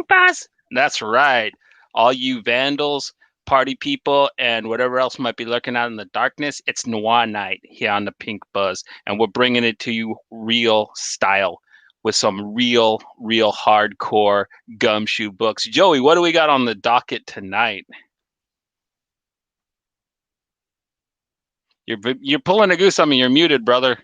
Pink Buzz. That's right. All you vandals, party people, and whatever else might be lurking out in the darkness, it's Noir Night here on the Pink Buzz, and we're bringing it to you real style with some real hardcore gumshoe books. Joey, what do we got on the docket tonight? You're pulling a goose on me. You're muted, brother.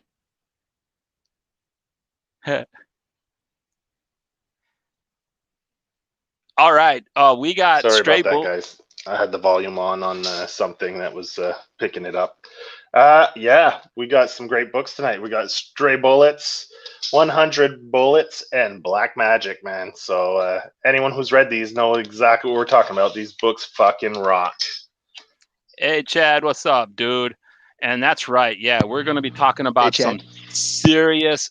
All right. We got Sorry Stray about that, guys. I had the volume on something that was picking it up. Yeah, we got some great books tonight. We got Stray Bullets, 100 Bullets, and Black Magick, man. So anyone who's read these know exactly what we're talking about. These books fucking rock. Hey, Chad, what's up, dude? And that's right. Yeah, we're going to be talking about some serious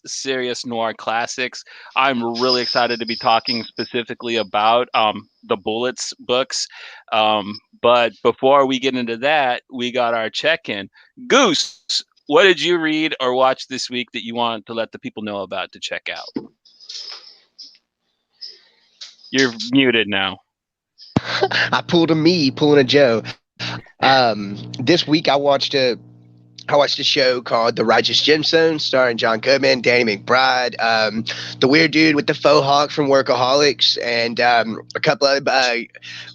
noir classics. I'm really excited to be talking specifically about the Bullets books. But before we get into that, we got our check-in. Goose, what did you read or watch this week that you want to let the people know about to check out? You're muted now. I pulled a me, pulling a Joe. This week I watched a show called The Righteous Gemstones, starring John Goodman, Danny McBride, the weird dude with the faux hawk from Workaholics, and a couple of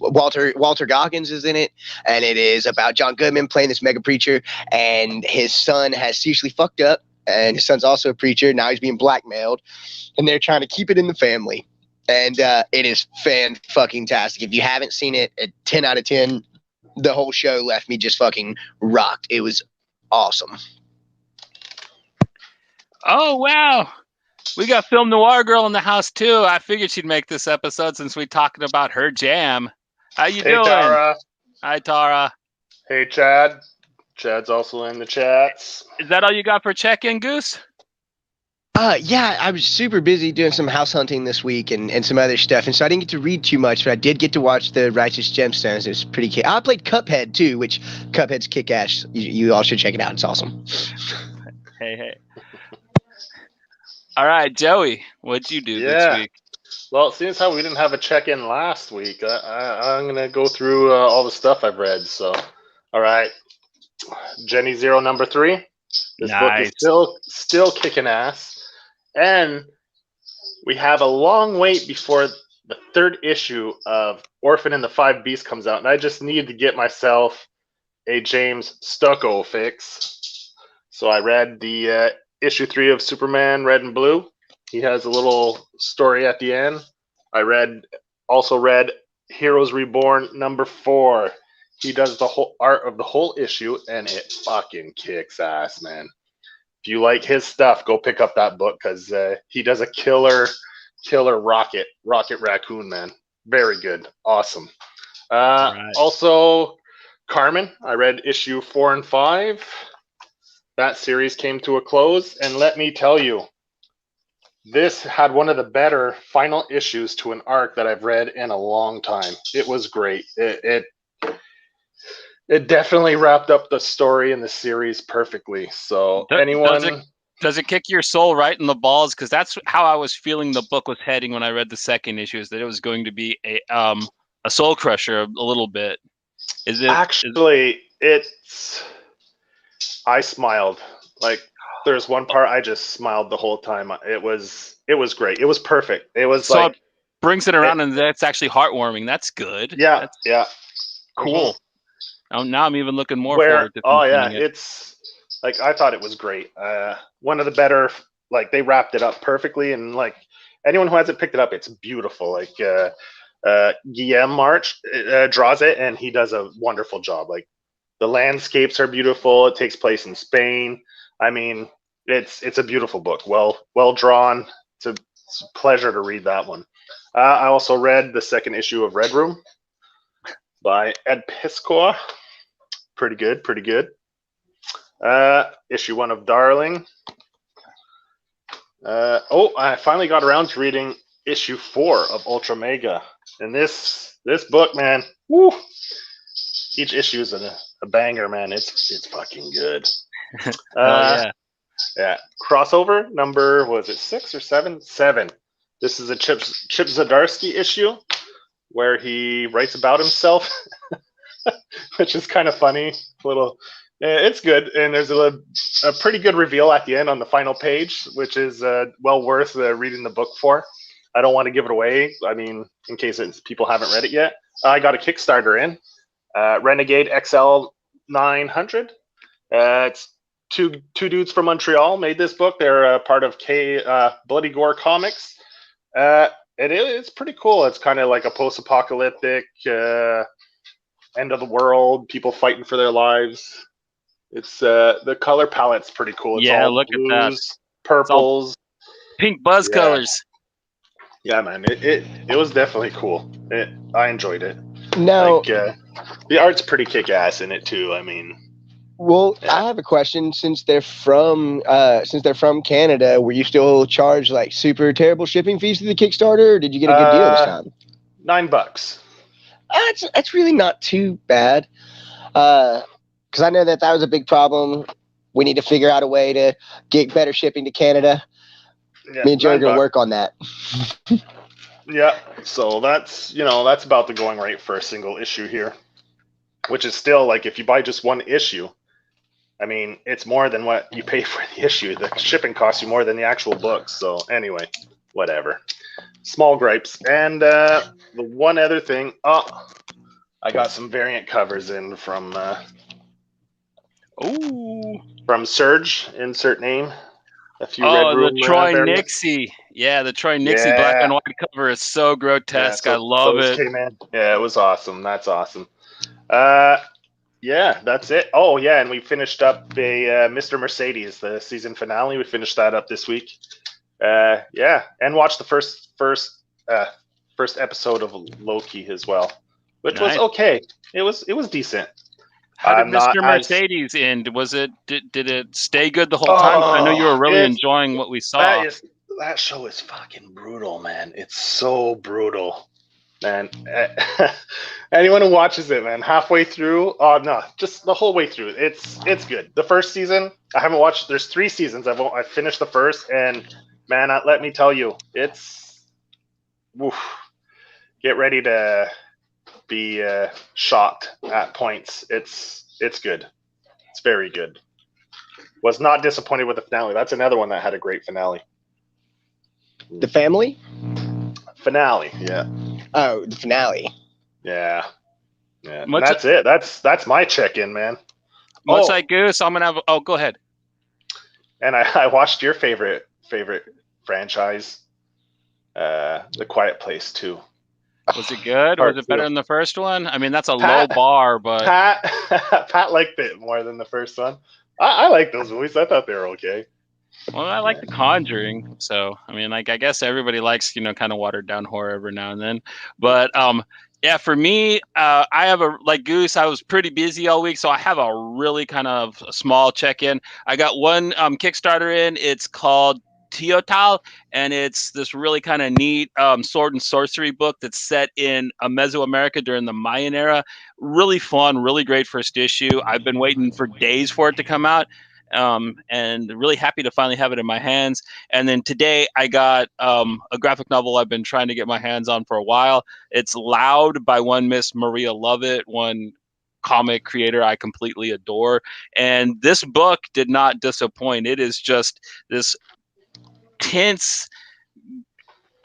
Walter Goggins is in it, and it is about John Goodman playing this mega preacher, and his son has seriously fucked up, and his son's also a preacher. Now he's being blackmailed, and they're trying to keep it in the family, and it is fan-fucking-tastic. If you haven't seen it, at 10 out of 10, the whole show left me just fucking rocked. It was awesome. Oh, wow. We got Film Noir Girl in the house, too. I figured she'd make this episode since we're talking about her jam. How you doing? Tara. Hi, Tara. Hey, Chad. Chad's also in the chats. Is that all you got for check-in, Goose? Yeah, I was super busy doing some house hunting this week and some other stuff, and so I didn't get to read too much, but I did get to watch The Righteous Gemstones. It was pretty kick. I played Cuphead, too, which Cuphead's kick-ass. You all should check it out. It's awesome. Hey. All right, Joey, what'd you do this week? Well, seeing how we didn't have a check-in last week, I'm going to go through all the stuff I've read. So, all right. Jenny Zero number 3. This book is still kicking ass. And we have a long wait before the 3rd issue of Orphan and the Five Beasts comes out. And I just need to get myself a James Stucco fix. So I read the issue 3 of Superman Red and Blue. He has a little story at the end. I also read Heroes Reborn number 4. He does the whole art of the whole issue, and it fucking kicks ass, man. If you like his stuff, go pick up that book, because he does a killer Rocket Raccoon, man. Very good. Awesome. Right. Also, Carmen, I read issue 4 and 5. That series came to a close, and let me tell you, this had one of the better final issues to an arc that I've read in a long time. It was great. It definitely wrapped up the story and the series perfectly. So does it kick your soul right in the balls? Because that's how I was feeling the book was heading when I read the 2nd issue, is that it was going to be a soul crusher a little bit. Is it actually? I smiled. Like, there's one part I just smiled the whole time. It was great. It was perfect. It was so it brings it around, and that's actually heartwarming. That's good. Yeah, cool. Mm-hmm. Now I'm even looking more forward to it. It's like, I thought it was great. One of the better, like, they wrapped it up perfectly, and like, anyone who hasn't picked it up, it's beautiful. Like, Guillaume March draws it, and he does a wonderful job. Like, the landscapes are beautiful. It takes place in Spain. I mean, it's a beautiful book. Well drawn. It's a pleasure to read that one. I also read the 2nd issue of Red Room by Ed Piscor. Pretty good. Issue 1 of Darling. I finally got around to reading issue 4 of Ultra Mega. And this book, man, woo! Each issue is a banger, man. It's fucking good. Yeah. Crossover number, was it 6 or 7? 7. This is a Chip Zdarsky issue where he writes about himself, which is kind of funny. It's good, and there's a pretty good reveal at the end on the final page, which is well worth reading the book for. I don't want to give it away. I mean, in case people haven't read it yet. I got a Kickstarter in Renegade XL 900. It's two dudes from Montreal made this book. They're part of Bloody Gore Comics. It's pretty cool. It's kind of like a post-apocalyptic end of the world, people fighting for their lives. It's the color palette's pretty cool. It's all look blues, at that. purples, pink buzz colors. Yeah, man, it was definitely cool. I enjoyed it. Now, the art's pretty kick-ass in it too. I mean, well, I have a question. Since they're from Canada, were you still charged like super terrible shipping fees to the Kickstarter, or did you get a good deal this time? $9. That's really not too bad. Because I know that was a big problem. We need to figure out a way to get better shipping to Canada. Yeah, me and Joe are going to work on that. Yeah, so that's about the going rate for a single issue here, which is still like if you buy just one issue, I mean, it's more than what you pay for the issue. The shipping costs you more than the actual book. So anyway, whatever. Small gripes. And the one other thing, I got some variant covers in from Surge, insert name. A few Red Room, the Troy Nixie. Yeah, the Troy Nixie black and white cover is so grotesque. I love it. Came in. Yeah, it was awesome. That's awesome. Yeah, that's it. Oh, yeah, and we finished up a Mr. Mercedes, the season finale. We finished that up this week. Yeah, and watched the first episode of Loki as well, which was okay. It was decent. How did Mr. Mercedes end? Was it did it stay good the whole time? I know you were really enjoying what we saw. That show is fucking brutal, man. It's so brutal, man. Anyone who watches it, man, halfway through, just the whole way through, it's good. The first season, I haven't watched. There's 3 seasons. I finished the first, and man, let me tell you, it's. Woof. Get ready to be shocked at points. It's good. It's very good. Was not disappointed with the finale. That's another one that had a great finale. The family? Finale, yeah. Oh, the finale. Yeah. That's it. That's my check-in, man. Much like Goose, I'm gonna have. Go ahead. And I watched your favorite franchise, The Quiet Place 2. Was it good? Was it better than the first one? I mean, that's a low bar, but Pat liked it more than the first one. I like those movies. I thought they were okay. Well, I like The Conjuring, so I mean, like I guess everybody likes kind of watered down horror every now and then. But yeah, for me, I have like Goose. I was pretty busy all week, so I have a really kind of small check-in. I got one Kickstarter in. It's called Teotal, and it's this really kind of neat sword and sorcery book that's set in Mesoamerica during the Mayan era. Really fun, really great first issue. I've been waiting for days for it to come out, and really happy to finally have it in my hands. And then today I got a graphic novel I've been trying to get my hands on for a while. It's Loud by one Miss Maria Lovett, one comic creator I completely adore. And this book did not disappoint. It is just this tense,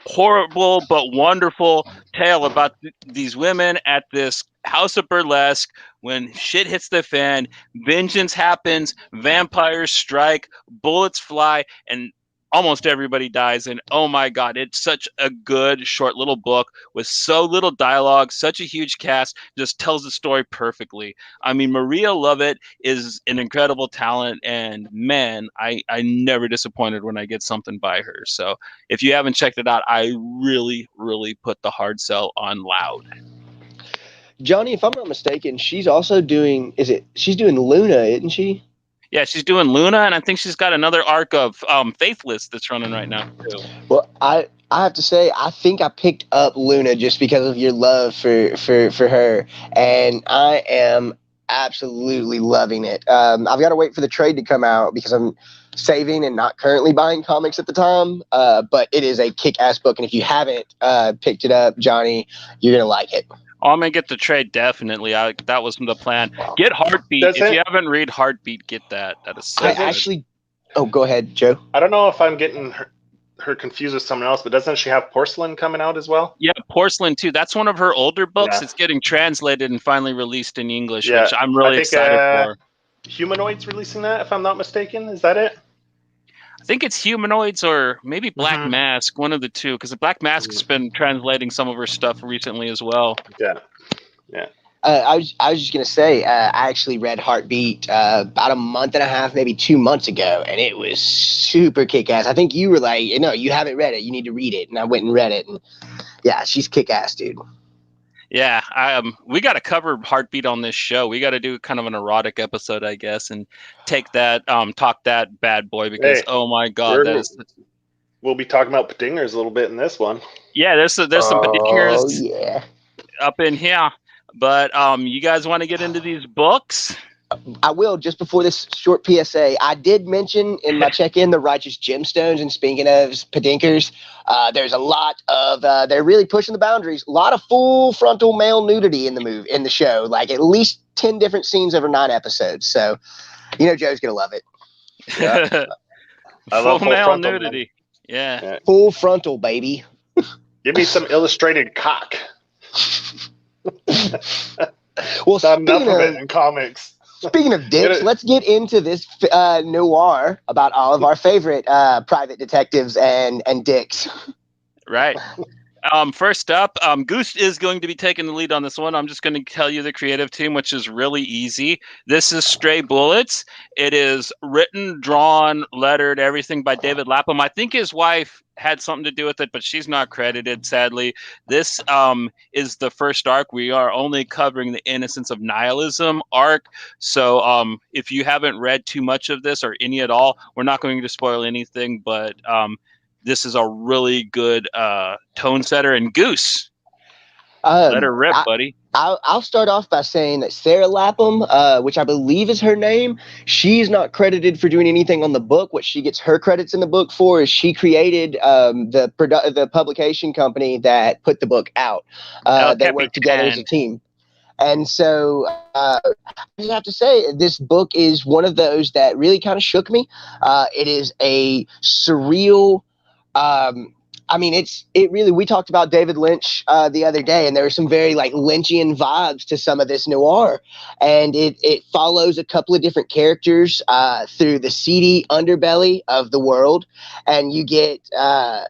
horrible but wonderful tale about these women at this house of burlesque. When shit hits the fan, vengeance happens, vampires strike, bullets fly, and almost everybody dies. And oh my god, it's such a good short little book with so little dialogue, such a huge cast, just tells the story perfectly. I mean, Maria Lovett is an incredible talent, and man, I never disappointed when I get something by her. So if you haven't checked it out, I really put the hard sell on Loud. Johnny, if I'm not mistaken, she's also doing she's doing Luna, isn't she? Yeah, she's doing Luna, and I think she's got another arc of Faithless that's running right now too. Well, I have to say, I think I picked up Luna just because of your love for her, and I am absolutely loving it. I've got to wait for the trade to come out because I'm saving and not currently buying comics at the time. But it is a kick-ass book, and if you haven't picked it up, Johnny, you're gonna like it. Oh, I'm gonna get the trade definitely. That was the plan. Get Heartbeat. If you haven't read Heartbeat, get that. That is so good. Oh, go ahead, Joe. I don't know if I'm getting her confused with someone else, but doesn't she have Porcelain coming out as well? Yeah, Porcelain too. That's one of her older books. Yeah. It's getting translated and finally released in English, which I'm really excited for. Humanoids releasing that, if I'm not mistaken. Is that it? I think it's Humanoids or maybe Black Mask, one of the two, because the Black Mask's been translating some of her stuff recently as well. Yeah. I was just gonna say, I actually read Heartbeat about a month and a half, maybe 2 months ago, and it was super kick-ass. I think you were like, no, you haven't read it, you need to read it, and I went and read it, and yeah, she's kick-ass, dude. Yeah, we got to cover Heartbeat on this show. We got to do kind of an erotic episode, I guess, and take that, talk that bad boy because oh my god, we'll be talking about Padingers a little bit in this one. Yeah, there's some Padingers up in here. But you guys want to get into these books? I will. Just before this short PSA, I did mention in my check-in the Righteous Gemstones, and speaking of Padinkers, there's a lot of they're really pushing the boundaries. A lot of full frontal male nudity in the show, like at least 10 different scenes over 9 episodes. So, Joe's gonna love it. Yeah. I love full male nudity. Yeah, full frontal, baby. Give me some illustrated cock. Well, not enough of it in comics. Speaking of dicks, let's get into this noir about all of our favorite private detectives and dicks. Right. First up, Goose is going to be taking the lead on this one. I'm just going to tell you the creative team, which is really easy. This is Stray Bullets. It is written, drawn, lettered, everything by David Lapham. I think his wife had something to do with it, but she's not credited, sadly. This is the first arc. We are only covering the Innocence of Nihilism arc. So if you haven't read too much of this or any at all, we're not going to spoil anything, but this is a really good tone setter. And Goose, let her rip, buddy. I'll start off by saying that Sarah Lapham, which I believe is her name, she's not credited for doing anything on the book. What she gets her credits in the book for is she created the publication company that put the book out. They worked together as a team. And so I just have to say, this book is one of those that really kind of shook me. It is a surreal... we talked about David Lynch the other day, and there were some very Lynchian vibes to some of this noir, and it follows a couple of different characters through the seedy underbelly of the world, and you get I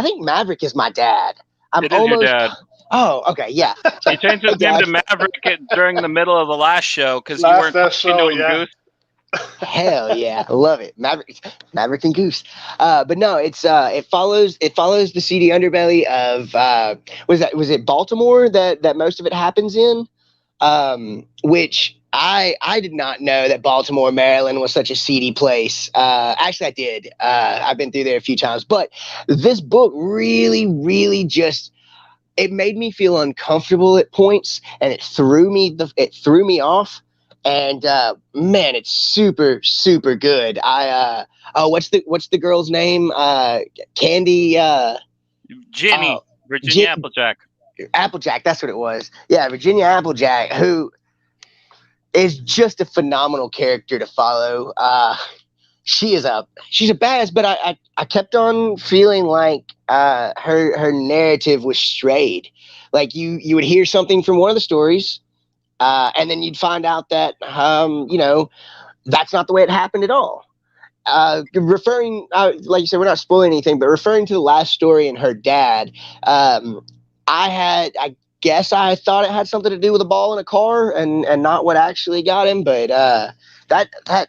think Maverick is my dad. Your dad. Oh, okay, yeah. He changed his name to Maverick during the middle of the last show because you weren't talking to him, Goose. Hell yeah, I love it, Maverick and Goose. But no, it follows the seedy underbelly of was it Baltimore that most of it happens in, which I did not know that Baltimore, Maryland was such a seedy place. Actually, I did. I've been through there a few times, but this book really just. It made me feel uncomfortable at points, and it threw me off. And man, it's super good. What's the girl's name? Candy. Jenny. Virginia Applejack. Applejack. That's what it was. Yeah, Virginia Applejack, who is just a phenomenal character to follow. She's a badass, but I kept on feeling like her narrative was strayed. Like you would hear something from one of the stories. And then you'd find out that, that's not the way it happened at all. Referring, like you said, we're not spoiling anything, but referring to the last story and her dad, I guess I thought it had something to do with a ball in a car and not what actually got him. But that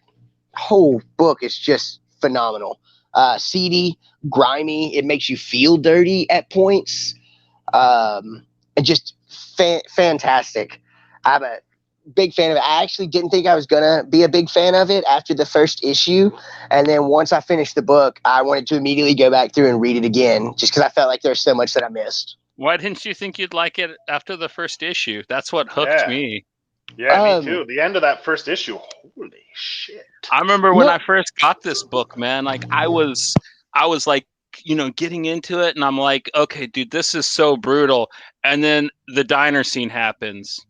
whole book is just phenomenal. Seedy, grimy. It makes you feel dirty at points. And just fantastic. I'm a big fan of it. I actually didn't think I was going to be a big fan of it after the first issue. And then once I finished the book, I wanted to immediately go back through and read it again, just because I felt like there's so much that I missed. Why didn't you think you'd like it after the first issue? That's what hooked me. Yeah, me too. The end of that first issue. Holy shit. I remember when I first got this book, man, like I was like, getting into it and I'm like, okay, dude, this is so brutal. And then the diner scene happens.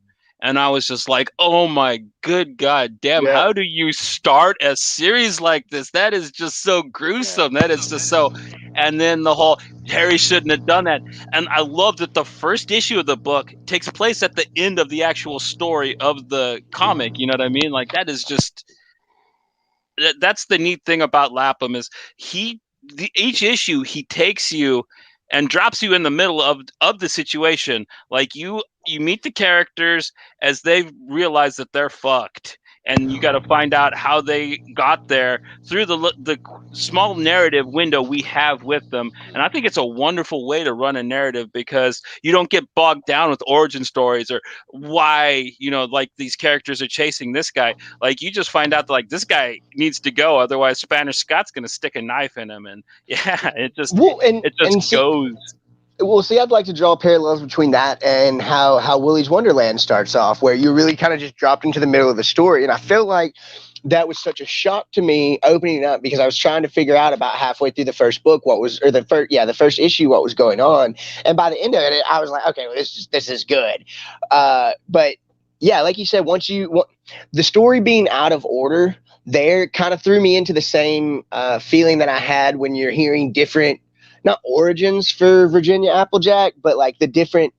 And I was just like, oh my good God damn, how do you start a series like this? That is just so gruesome. That is just so. And then the whole Harry shouldn't have done that. And I love that the first issue of the book takes place at the end of the actual story of the comic. You know what I mean? Like that is just. That's the neat thing about Lapham is each issue he takes you and drops you in the middle of the situation. Like you meet the characters as they realize that they're fucked, and you got to find out how they got there through the small narrative window we have with them. And I think it's a wonderful way to run a narrative because you don't get bogged down with origin stories or why, like these characters are chasing this guy. Like you just find out that, like, this guy needs to go, otherwise Spanish Scott's going to stick a knife in him. And it just goes. Well, see, I'd like to draw parallels between that and how Willy's Wonderland starts off, where you're really kind of just dropped into the middle of the story. And I feel like that was such a shock to me opening up because I was trying to figure out about halfway through the first book the first issue, what was going on. And by the end of it, I was like, okay, well, this is good. But yeah, like you said, the story being out of order there kind of threw me into the same feeling that I had when you're hearing different, not origins for Virginia Applejack, but like the different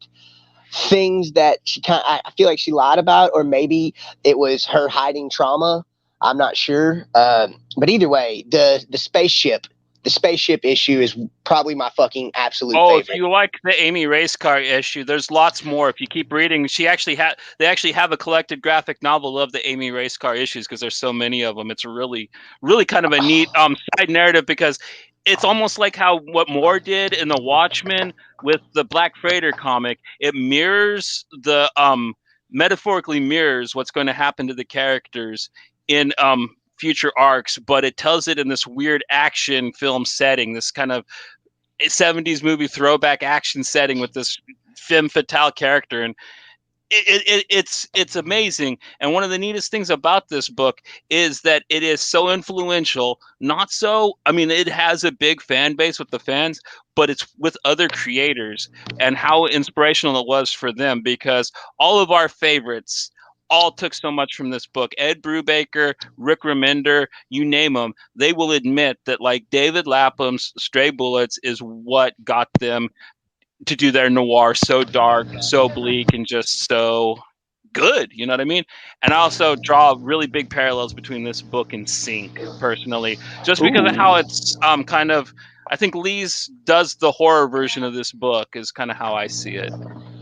things that I feel like she lied about, or maybe it was her hiding trauma. I'm not sure. But either way, the spaceship issue is probably my fucking absolute favorite. If you like the Amy Racecar issue, there's lots more. If you keep reading, they actually have a collected graphic novel of the Amy Racecar issues because there's so many of them. It's really, really kind of a neat side narrative because it's almost like what Moore did in The Watchmen with the Black Freighter comic. It metaphorically mirrors what's going to happen to the characters in future arcs, but it tells it in this weird action film setting, this kind of 70s movie throwback action setting with this femme fatale character. And it's amazing. And one of the neatest things about this book is that it is so influential. It has a big fan base with the fans, but it's with other creators and how inspirational it was for them, because all of our favorites all took so much from this book. Ed Brubaker, Rick Remender, you name them, they will admit that, like, David Lapham's Stray Bullets is what got them to do their noir so dark, so bleak, and just so good. You know what I mean? And I also draw really big parallels between this book and Sync, personally, just because of how it's I think Lee's does the horror version of this book is kind of how I see it.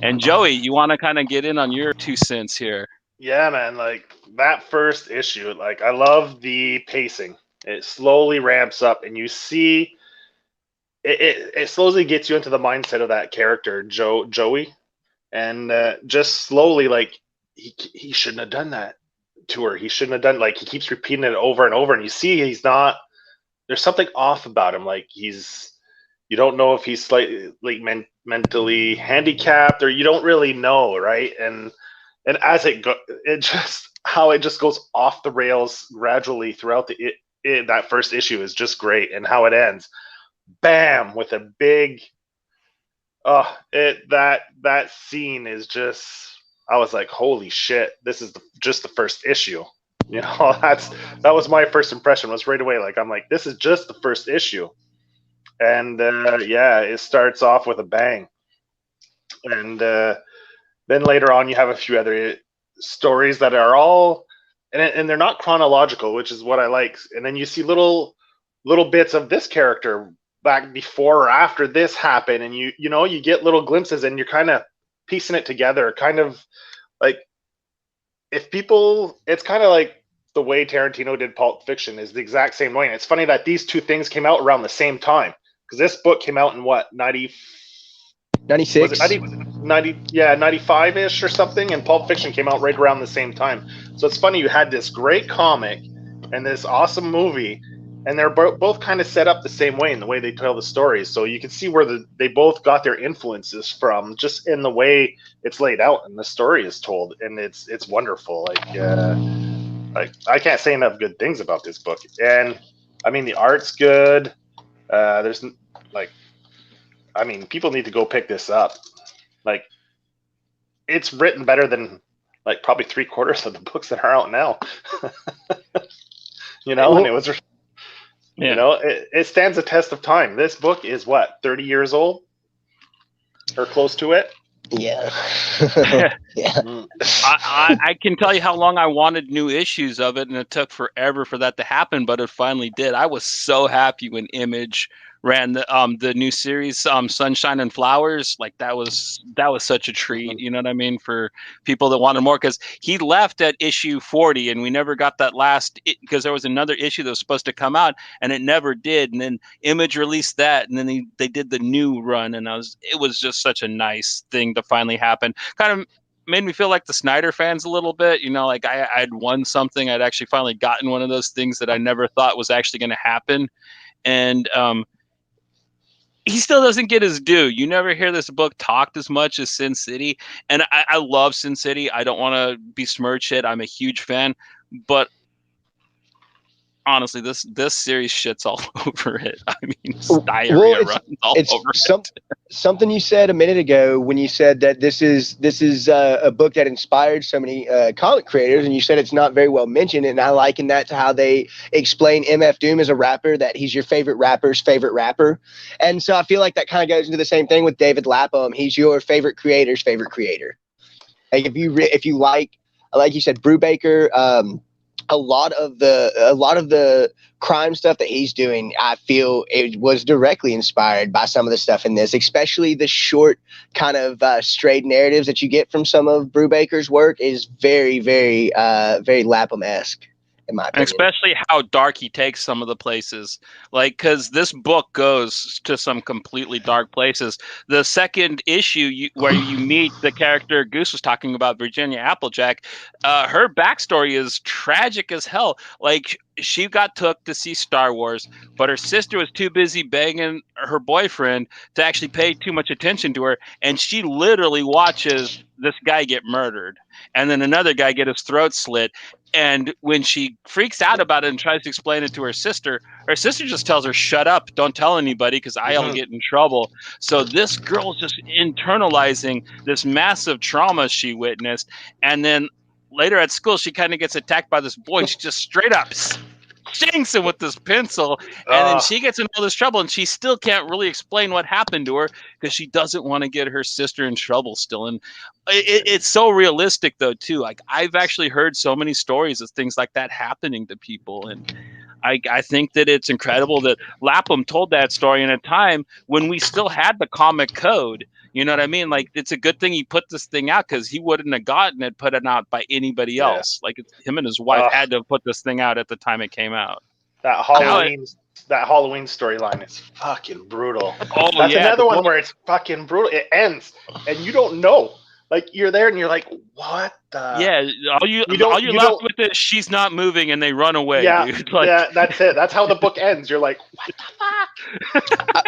And Joey, you want to kind of get in on your 2 cents here? Yeah, man. Like that first issue, like I love the pacing. It slowly ramps up, and you see. It slowly gets you into the mindset of that character, Joey, and just slowly, like he shouldn't have done that to her. He shouldn't have done, like, he keeps repeating it over and over, and you see he's not. There's something off about him. Like you don't know if he's slightly like mentally handicapped, or you don't really know, right? And as it just goes off the rails gradually throughout that first issue is just great, and how it ends. Bam, with a big that scene is just, I was like, holy shit, this is just the first issue. That was my first impression, was right away, like, I'm like, this is just the first issue. And it starts off with a bang. And then later on you have a few other stories that are all and they're not chronological, which is what I like. And then you see little bits of this character back before or after this happened, and you get little glimpses, and you're kind of piecing it together, kind of like it's kind of like the way Tarantino did Pulp Fiction is the exact same way. And it's funny that these two things came out around the same time, because this book came out in what, 96? 95-ish or something, and Pulp Fiction came out right around the same time. So it's funny, you had this great comic and this awesome movie, and they're both kind of set up the same way in the way they tell the stories. So you can see where they both got their influences from, just in the way it's laid out and the story is told, and it's wonderful. Like I can't say enough good things about this book. And I mean, the art's good. There's like, I mean, people need to go pick this up. Like, it's written better than like probably 3/4 of the books that are out now. You know, and it was. You know, it stands a test of time. This book is what, 30 years old or close to it? Yeah. Yeah. I can tell you how long I wanted new issues of it, and it took forever for that to happen, but it finally did. I was so happy when Image ran the new series, Sunshine and Flowers. Like that was such a treat, you know what I mean, for people that wanted more, because he left at issue 40 and we never got that last, because there was another issue that was supposed to come out and it never did, and then Image released that, and then they did the new run, and it was just such a nice thing to finally happen. Kind of made me feel like the Snyder fans a little bit, you know, like I'd won something. I'd actually finally gotten one of those things that I never thought was actually going to happen. And he still doesn't get his due. You never hear this book talked as much as Sin City. And I love Sin City. I don't want to besmirch it. I'm a huge fan. But honestly, this series shits all over it. I mean, diarrhea runs all over it. Something you said a minute ago when you said that this is a book that inspired so many comic creators, and you said it's not very well mentioned, and I liken that to how they explain MF Doom as a rapper, that he's your favorite rapper's favorite rapper. And so I feel like that kind of goes into the same thing with David Lapham. He's your favorite creator's favorite creator. Like if you like you said, Brubaker, a lot of the crime stuff that he's doing, I feel it was directly inspired by some of the stuff in this, especially the short kind of strayed narratives that you get from some of Brubaker's work is very, very, very Lapham-esque. In my opinion. Especially how dark he takes some of the places, like, because this book goes to some completely dark places. The second issue where you meet the character Goose was talking about, Virginia Applejack, her backstory is tragic as hell. Like, she got took to see Star Wars, but her sister was too busy begging her boyfriend to actually pay too much attention to her, and she literally watches this guy get murdered and then another guy get his throat slit. And when she freaks out about it and tries to explain it to her sister just tells her, shut up, don't tell anybody, because I'll get in trouble. So this girl's just internalizing this massive trauma she witnessed. And then later at school, she kind of gets attacked by this boy. She just straight up shanks him with this pencil. And then she gets in all this trouble, and she still can't really explain what happened to her because she doesn't want to get her sister in trouble still. And it's so realistic, though, too. Like, I've actually heard so many stories of things like that happening to people. And I think that it's incredible that Lapham told that story in a time when we still had the comic code. You know what I mean? Like, it's a good thing he put this thing out, because he wouldn't have gotten it put out by anybody else. Like, him and his wife had to have put this thing out at the time it came out. That Halloween storyline is fucking brutal. That's another one where it's fucking brutal. It ends, and you don't know. Like, you're there, and you're like, what the? Yeah, all you're left with is she's not moving, and they run away. Yeah, dude. Like, yeah, that's it. That's how the book ends. You're like, what the fuck?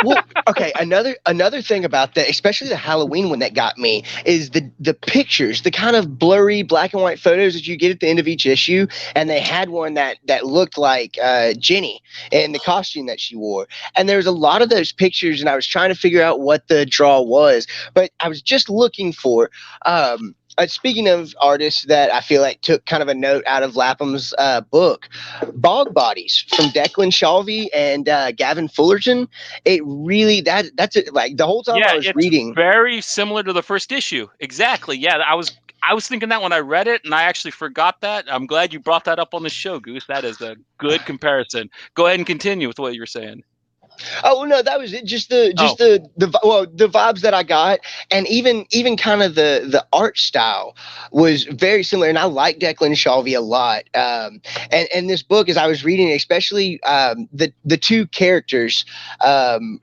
Well, okay. Another thing about that, especially the Halloween one that got me, is the pictures, the kind of blurry black and white photos that you get at the end of each issue. And they had one that looked like Jenny in the costume that she wore. And there was a lot of those pictures, and I was trying to figure out what the draw was, but I was just looking for. Speaking of artists that I feel like took kind of a note out of Lapham's book, Bog Bodies from Declan Shalvey and Gavin Fullerton. It really that's it. Like, the whole time I was reading, very similar to the first issue. Exactly. Yeah, I was thinking that when I read it, and I actually forgot that. I'm glad you brought that up on the show, Goose. That is a good comparison. Go ahead and continue with what you were saying. Oh no, that was it. Just the vibes that I got, and even kind of the art style was very similar. And I like Declan Shalvey a lot. And this book, as I was reading, especially the two characters,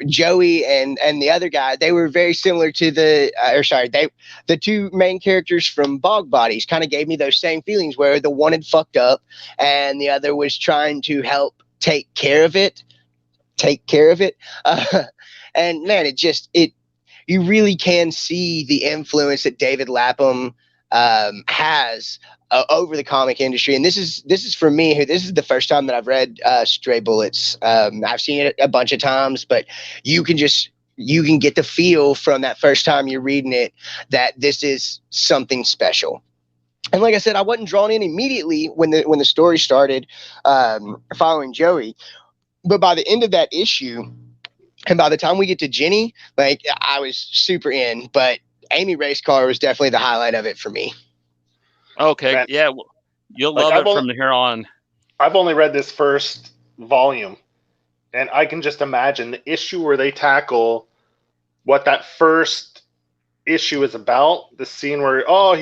Joey and the other guy, they were very similar to the two main characters from Bog Bodies. Kind of gave me those same feelings where the one had fucked up and the other was trying to help take care of it. And man, you really can see the influence that David Lapham has over the comic industry. And this is for me, this is the first time that I've read Stray Bullets. I've seen it a bunch of times, but you can get the feel from that first time you're reading it that this is something special. And like I said, I wasn't drawn in immediately when the story started, following Joey. But by the end of that issue, and by the time we get to Jenny, like, I was super in. But Amy Racecar was definitely the highlight of it for me. Okay, man. Yeah, you'll love it from here on. I've only read this first volume, and I can just imagine the issue where they tackle what that first issue is about. The scene where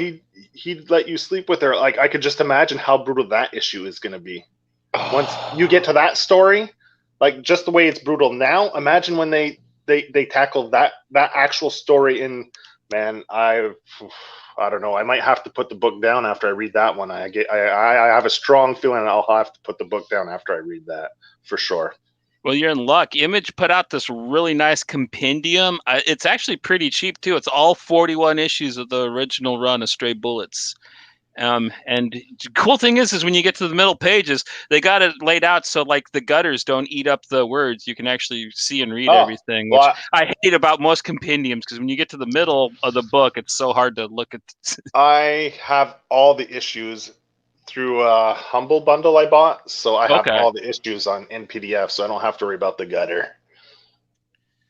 he'd let you sleep with her. Like, I could just imagine how brutal that issue is going to be. Once you get to that story, like, just the way it's brutal now, imagine when they tackle that actual story in, man, I don't know. I might have to put the book down after I read that one. I have a strong feeling I'll have to put the book down after I read that, for sure. Well, you're in luck. Image put out this really nice compendium. It's actually pretty cheap too. It's all 41 issues of the original run of Stray Bullets. And the cool thing is when you get to the middle pages, they got it laid out so, like, the gutters don't eat up the words. You can actually see and read everything, which I hate about most compendiums, because when you get to the middle of the book, it's so hard to look at. I have all the issues through a Humble Bundle I bought, so I have all the issues in PDF, so I don't have to worry about the gutter,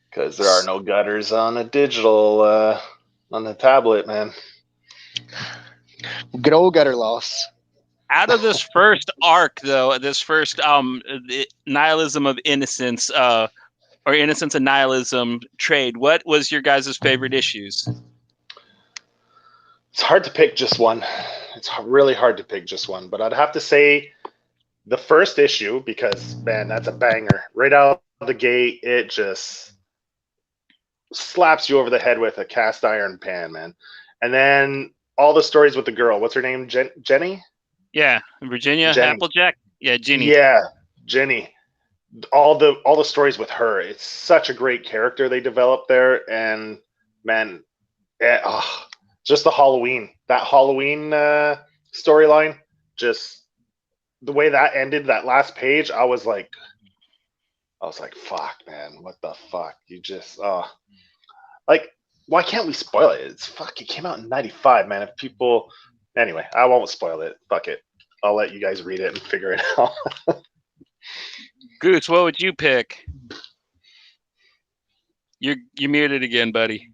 because there are no gutters on a digital on the tablet, man. Good old gutter loss. Out of this first arc, though, this first nihilism of innocence, or innocence and nihilism trade, what was your guys' favorite issues? It's hard to pick just one. It's really hard to pick just one, but I'd have to say the first issue, because, man, that's a banger. Right out of the gate, it just slaps you over the head with a cast iron pan, man. And then all the stories with the girl. What's her name? Jenny? Yeah, Virginia Applejack. Yeah, Jenny. Yeah, Jenny. All the stories with her. It's such a great character they developed there, and man, just that Halloween storyline. Just the way that ended, that last page, I was like, fuck, man, what the fuck? You just like. Why can't we spoil it? It came out in 95, man. Anyway, I won't spoil it. Fuck it. I'll let you guys read it and figure it out. Goose, what would you pick? You're muted again, buddy.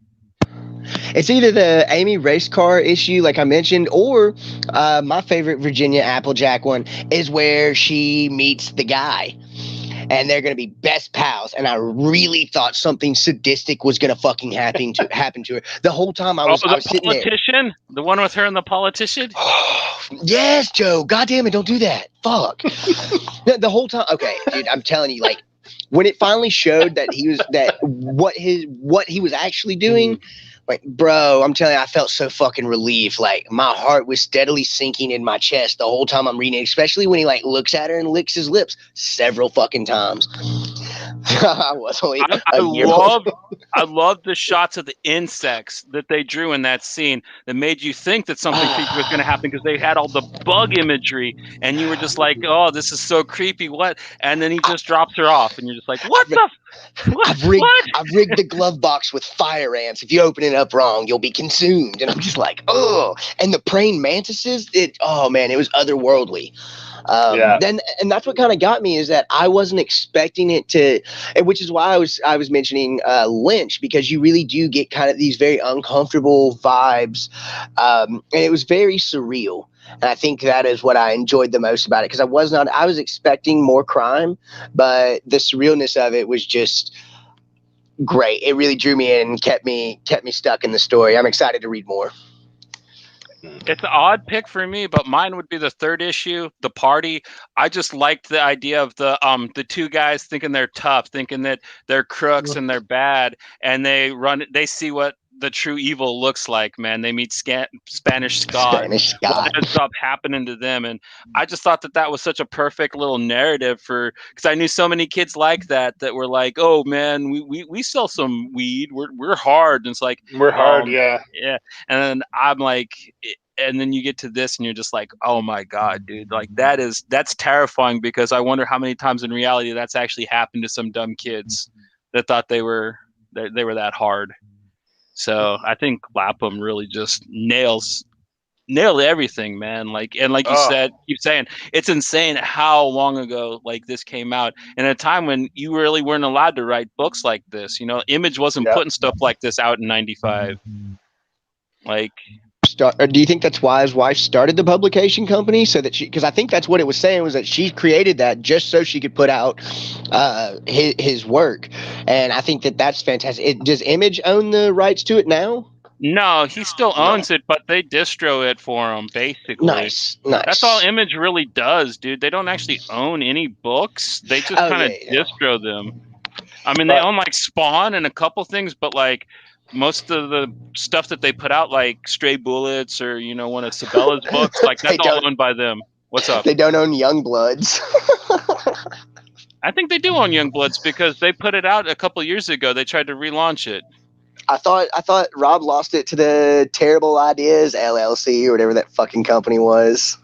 It's either the Amy Racecar issue, like I mentioned, or my favorite Virginia Applejack one is where she meets the guy. And they're going to be best pals. And I really thought something sadistic was going to fucking happen to her. The whole time I was sitting there. The politician? The one with her and the politician? Yes, Joe. God damn it. Don't do that. Fuck. The whole time. Okay, dude, I'm telling you, like, when it finally showed that what he was actually doing, like, bro, I'm telling you, I felt so fucking relieved. Like, my heart was steadily sinking in my chest the whole time I'm reading it, especially when he, like, looks at her and licks his lips several fucking times. I was only a year old. I love the shots of the insects that they drew in that scene that made you think that something creepy was going to happen, because they had all the bug imagery, and you were just like, oh, this is so creepy. What? And then he just drops her off, and you're just like, what the? What? I've rigged the glove box with fire ants. If you open it up wrong, you'll be consumed. And I'm just like, oh. And the praying mantises, it was otherworldly. And that's what kind of got me, is that I wasn't expecting it to, which is why I was mentioning Lynch, because you really do get kind of these very uncomfortable vibes, and it was very surreal. And I think that is what I enjoyed the most about it, because I was expecting more crime, but the surrealness of it was just great. It really drew me in and kept me stuck in the story. I'm excited to read more. It's an odd pick for me, but mine would be the third issue, The Party. I just liked the idea of the two guys thinking they're tough, thinking that they're crooks and they're bad, and they see what the true evil looks like, man. They meet Spanish Scott. What ends up happening to them. And I just thought that was such a perfect little narrative because I knew so many kids like that were like, oh man, we sell some weed. We're hard. And it's like, we're hard. Yeah. And then I'm like, and then you get to this and you're just like, oh my God, dude, like that's terrifying, because I wonder how many times in reality that's actually happened to some dumb kids that thought they were that hard. So I think Lapham really just nailed everything, man. Like you said, keep saying, it's insane how long ago like this came out, in a time when you really weren't allowed to write books like this. You know, Image wasn't putting stuff like this out in '95. Like, do you think that's why his wife started the publication company, so that because I think that's what it was saying, was that she created that just so she could put out his work, and I think that's fantastic. Does Image own the rights to it now? No, he still owns it, but they distro it for him, basically. Nice. That's all Image really does, dude. They don't actually own any books. They just kind of distro them. I mean, they own like Spawn and a couple things, but like most of the stuff that they put out, like Stray Bullets or, you know, one of Sabella's books, like that's all owned by them. What's up? They don't own Youngbloods. I think they do own Youngbloods, because they put it out a couple years ago. They tried to relaunch it. I thought Rob lost it to the Terrible Ideas LLC or whatever that fucking company was.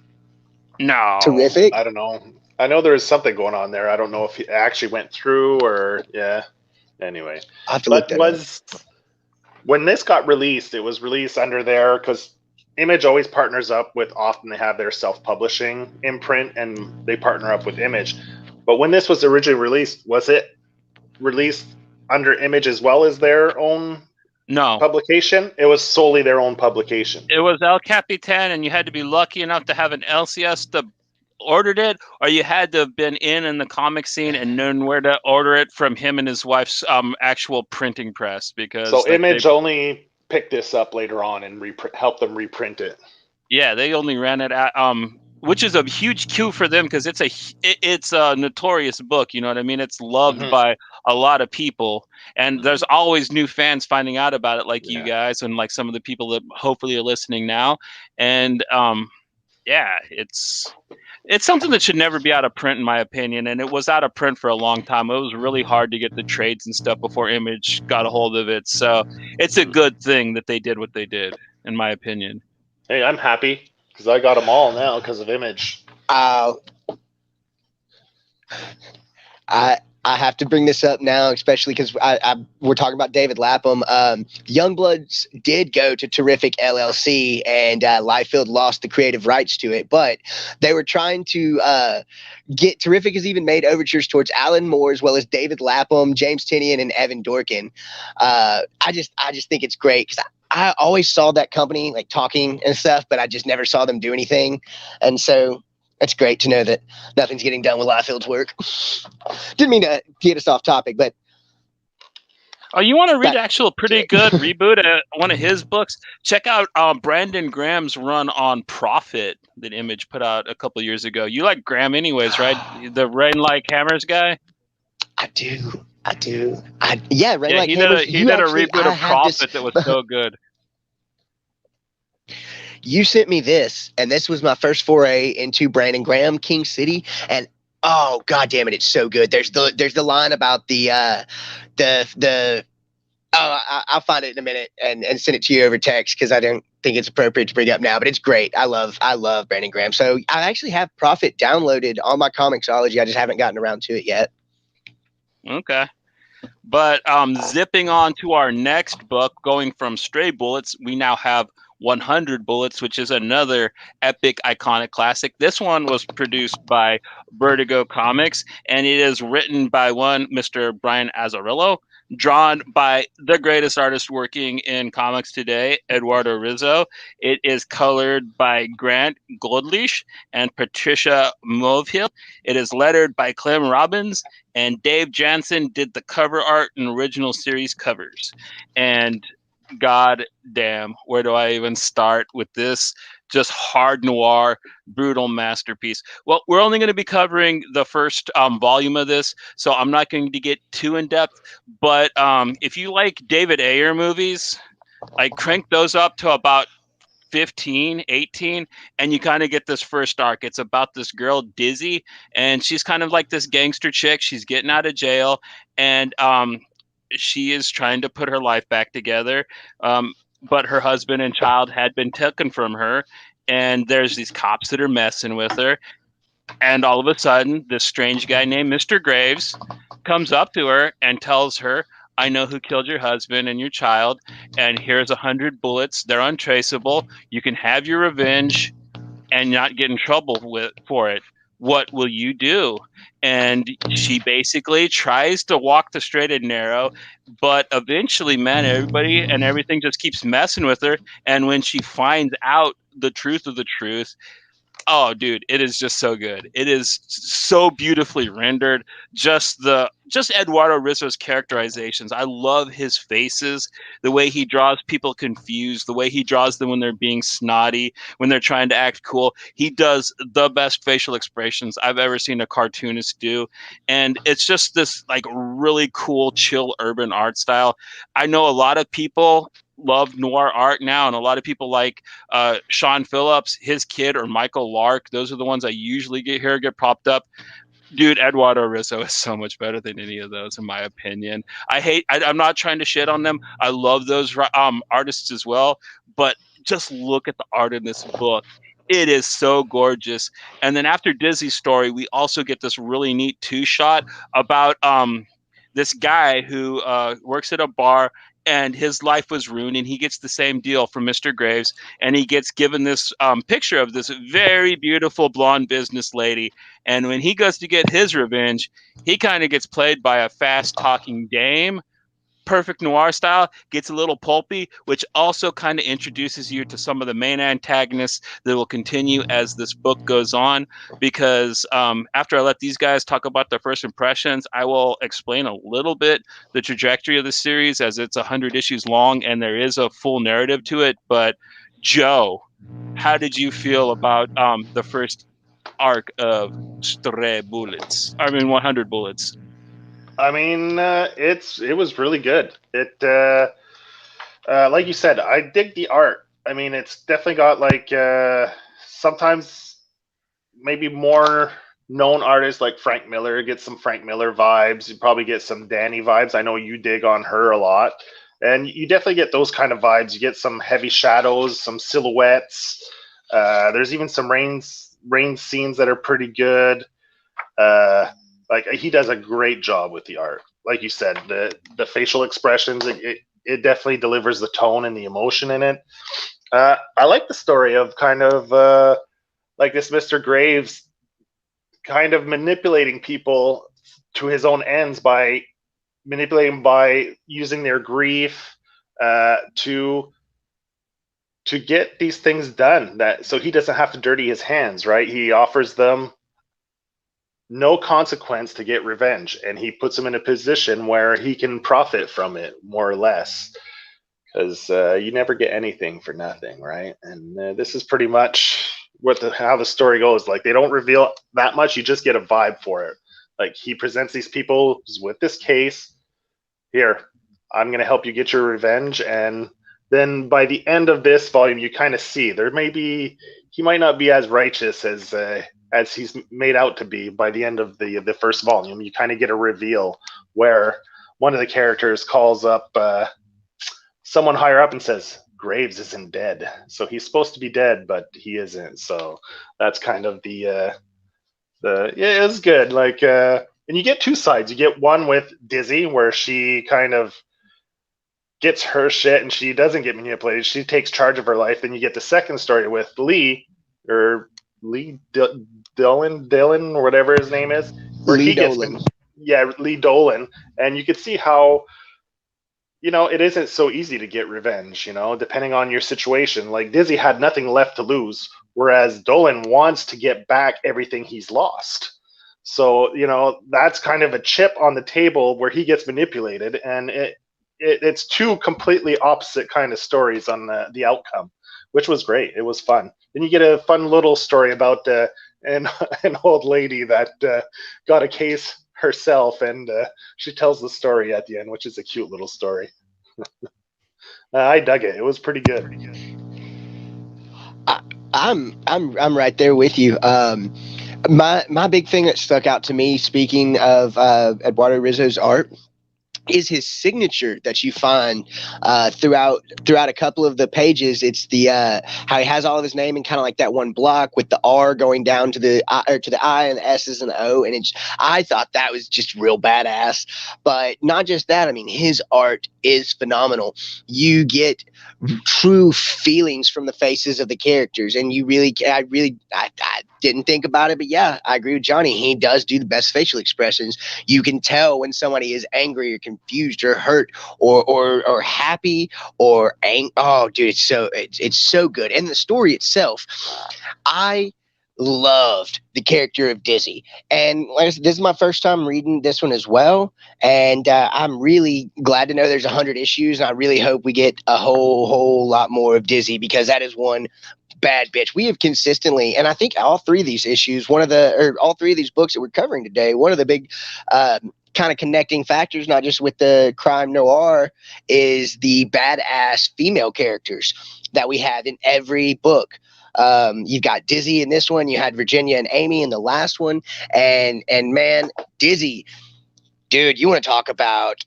No. Terrific. I don't know. I know there was something going on there. I don't know if it actually went through or Anyway, I have to look that up. When this got released, it was released under there, because Image always partners up with, often they have their self-publishing imprint and they partner up with Image. But when this was originally released, was it released under Image as well as their own publication? It was solely their own publication. It was El Capitan, and you had to be lucky enough to have an LCS to ordered it, or you had to have been in the comic scene and known where to order it from him and his wife's actual printing press. Because so Image only picked this up later on and helped them reprint it. Yeah, they only ran it at which is a huge coup for them, because it's a notorious book. You know what I mean? It's loved by a lot of people, and there's always new fans finding out about it, like you guys and like some of the people that hopefully are listening now. And it's something that should never be out of print, in my opinion, and it was out of print for a long time. It was really hard to get the trades and stuff before Image got a hold of it. So it's a good thing that they did what they did, in my opinion. Hey, I'm happy because I got them all now because of Image. I have to bring this up now, especially because we're talking about David Lapham. Youngbloods did go to Terrific LLC, and Liefeld lost the creative rights to it. But they were trying to get Terrific has even made overtures towards Alan Moore, as well as David Lapham, James Tynion, and Evan Dorkin. I just think it's great, because I always saw that company like talking and stuff, but I just never saw them do anything, and so. It's great to know that nothing's getting done with Liefeld's work. Didn't mean to get us off topic, but... Oh, you want to read actual pretty good reboot of one of his books? Check out Brandon Graham's run on Prophet that Image put out a couple years ago. You like Graham anyways, right? The Rain Like Hammers guy? I do. Rain Like Hammers. He did a reboot of Prophet that was so good. You sent me this, and this was my first foray into Brandon Graham, King City, and oh god damn it, it's so good. There's the line about I'll find it in a minute and send it to you over text, because I don't think it's appropriate to bring up now, but it's great. I love Brandon Graham. So I actually have Prophet downloaded on my Comixology. I just haven't gotten around to it yet. Okay. But zipping on to our next book, going from Stray Bullets, we now have 100 Bullets, which is another epic, iconic classic. This one was produced by Vertigo Comics, and it is written by one Mr. Brian Azzarello, drawn by the greatest artist working in comics today, Eduardo Rizzo. It is colored by Grant Goldleash and Patricia Movhill. It is lettered by Clem Robbins, and Dave Jansen did the cover art and original series covers. And god damn, where do I even start with this just hard noir, brutal masterpiece? Well, we're only going to be covering the first volume of this, so I'm not going to get too in depth. But if you like David Ayer movies, Like crank those up to about 15, 18, and you kind of get this first arc. It's about this girl, Dizzy, and she's kind of like this gangster chick. She's getting out of jail, and she is trying to put her life back together. But her husband and child had been taken from her, and there's these cops that are messing with her. And all of a sudden, this strange guy named Mr. Graves comes up to her and tells her, I know who killed your husband and your child, and here's 100 bullets. They're untraceable. You can have your revenge and not get in trouble for it. What will you do? And she basically tries to walk the straight and narrow, but eventually, man, everybody and everything just keeps messing with her. And when she finds out the truth of the truth, oh, dude, it is just so good. It is so beautifully rendered. Just Eduardo Risso's characterizations. I love his faces, the way he draws people confused, the way he draws them when they're being snotty, when they're trying to act cool. He does the best facial expressions I've ever seen a cartoonist do. And it's just this like really cool, chill urban art style. I know a lot of people love noir art now, and a lot of people like Sean Phillips, his kid, or Michael Lark. Those are the ones I usually get propped up. Dude, Eduardo Risso is so much better than any of those, in my opinion. I'm not trying to shit on them. I love those artists as well, but just look at the art in this book. It is so gorgeous. And then after Dizzy's story, we also get this really neat two-shot about this guy who works at a bar, and his life was ruined, and he gets the same deal from Mr. Graves, and he gets given this picture of this very beautiful blonde business lady. And when he goes to get his revenge, he kind of gets played by a fast-talking dame. Perfect noir style, gets a little pulpy, which also kind of introduces you to some of the main antagonists that will continue as this book goes on. Because after I let these guys talk about their first impressions, I will explain a little bit the trajectory of the series, as it's 100 issues long and there is a full narrative to it. But Joe, how did you feel about the first arc of 100 bullets? I mean, it was really good. It like you said, I dig the art. I mean, it's definitely got like sometimes maybe more known artists like Frank Miller, get some Frank Miller vibes. You probably get some Danny vibes. I know you dig on her a lot, and you definitely get those kind of vibes. You get some heavy shadows, some silhouettes. There's even some rain scenes that are pretty good. Like he does a great job with the art. Like you said, the facial expressions, it definitely delivers the tone and the emotion in it. I like the story of kind of like this Mr. Graves kind of manipulating people to his own ends by using their grief to get these things done, that so he doesn't have to dirty his hands, right? He offers them no consequence to get revenge, and he puts him in a position where he can profit from it, more or less, because you never get anything for nothing, right? And this is pretty much how the story goes. Like, they don't reveal that much, you just get a vibe for it. Like, he presents these people with this case. Here, I'm going to help you get your revenge. And then by the end of this volume, you kind of see he might not be as righteous as he's made out to be. By the end of the first volume, you kind of get a reveal where one of the characters calls up someone higher up and says, Graves isn't dead. So he's supposed to be dead, but he isn't. So that's kind of yeah, it was good. Like, and you get two sides. You get one with Dizzy, where she kind of gets her shit and she doesn't get manipulated. She takes charge of her life. Then you get the second story with Lee Dillon, or whatever his name is, where Lee he gets Dolan. Lee Dolan, and you could see how, it isn't so easy to get revenge, depending on your situation. Like, Dizzy had nothing left to lose, whereas Dolan wants to get back everything he's lost. So, that's kind of a chip on the table where he gets manipulated, and it's two completely opposite kind of stories on the outcome, which was great. It was fun. Then you get a fun little story about an old lady that got a case herself, and she tells the story at the end, which is a cute little story. I dug it. It was pretty good. I'm right there with you. My big thing that stuck out to me, speaking of Eduardo Rizzo's art, is his signature that you find throughout a couple of the pages. It's the how he has all of his name in kind of like that one block with the R going down to the I, or to the I, and the S's and the O, and I thought that was just real badass. But not just that, I mean, his art is phenomenal. You get true feelings from the faces of the characters, and I didn't think about it, but yeah, I agree with Johnny. He does do the best facial expressions. You can tell when somebody is angry or confused or hurt or happy or oh, dude, it's so good. And the story itself, I loved the character of Dizzy. And like I said, this is my first time reading this one as well. And I'm really glad to know there's 100 issues. And I really hope we get a whole lot more of Dizzy, because that is one bad bitch. We have consistently, and I think all three of these issues, all three of these books that we're covering today, one of the big kind of connecting factors, not just with the crime noir, is the badass female characters that we have in every book. You've got Dizzy in this one. You had Virginia and Amy in the last one, and man, Dizzy, dude, you want to talk about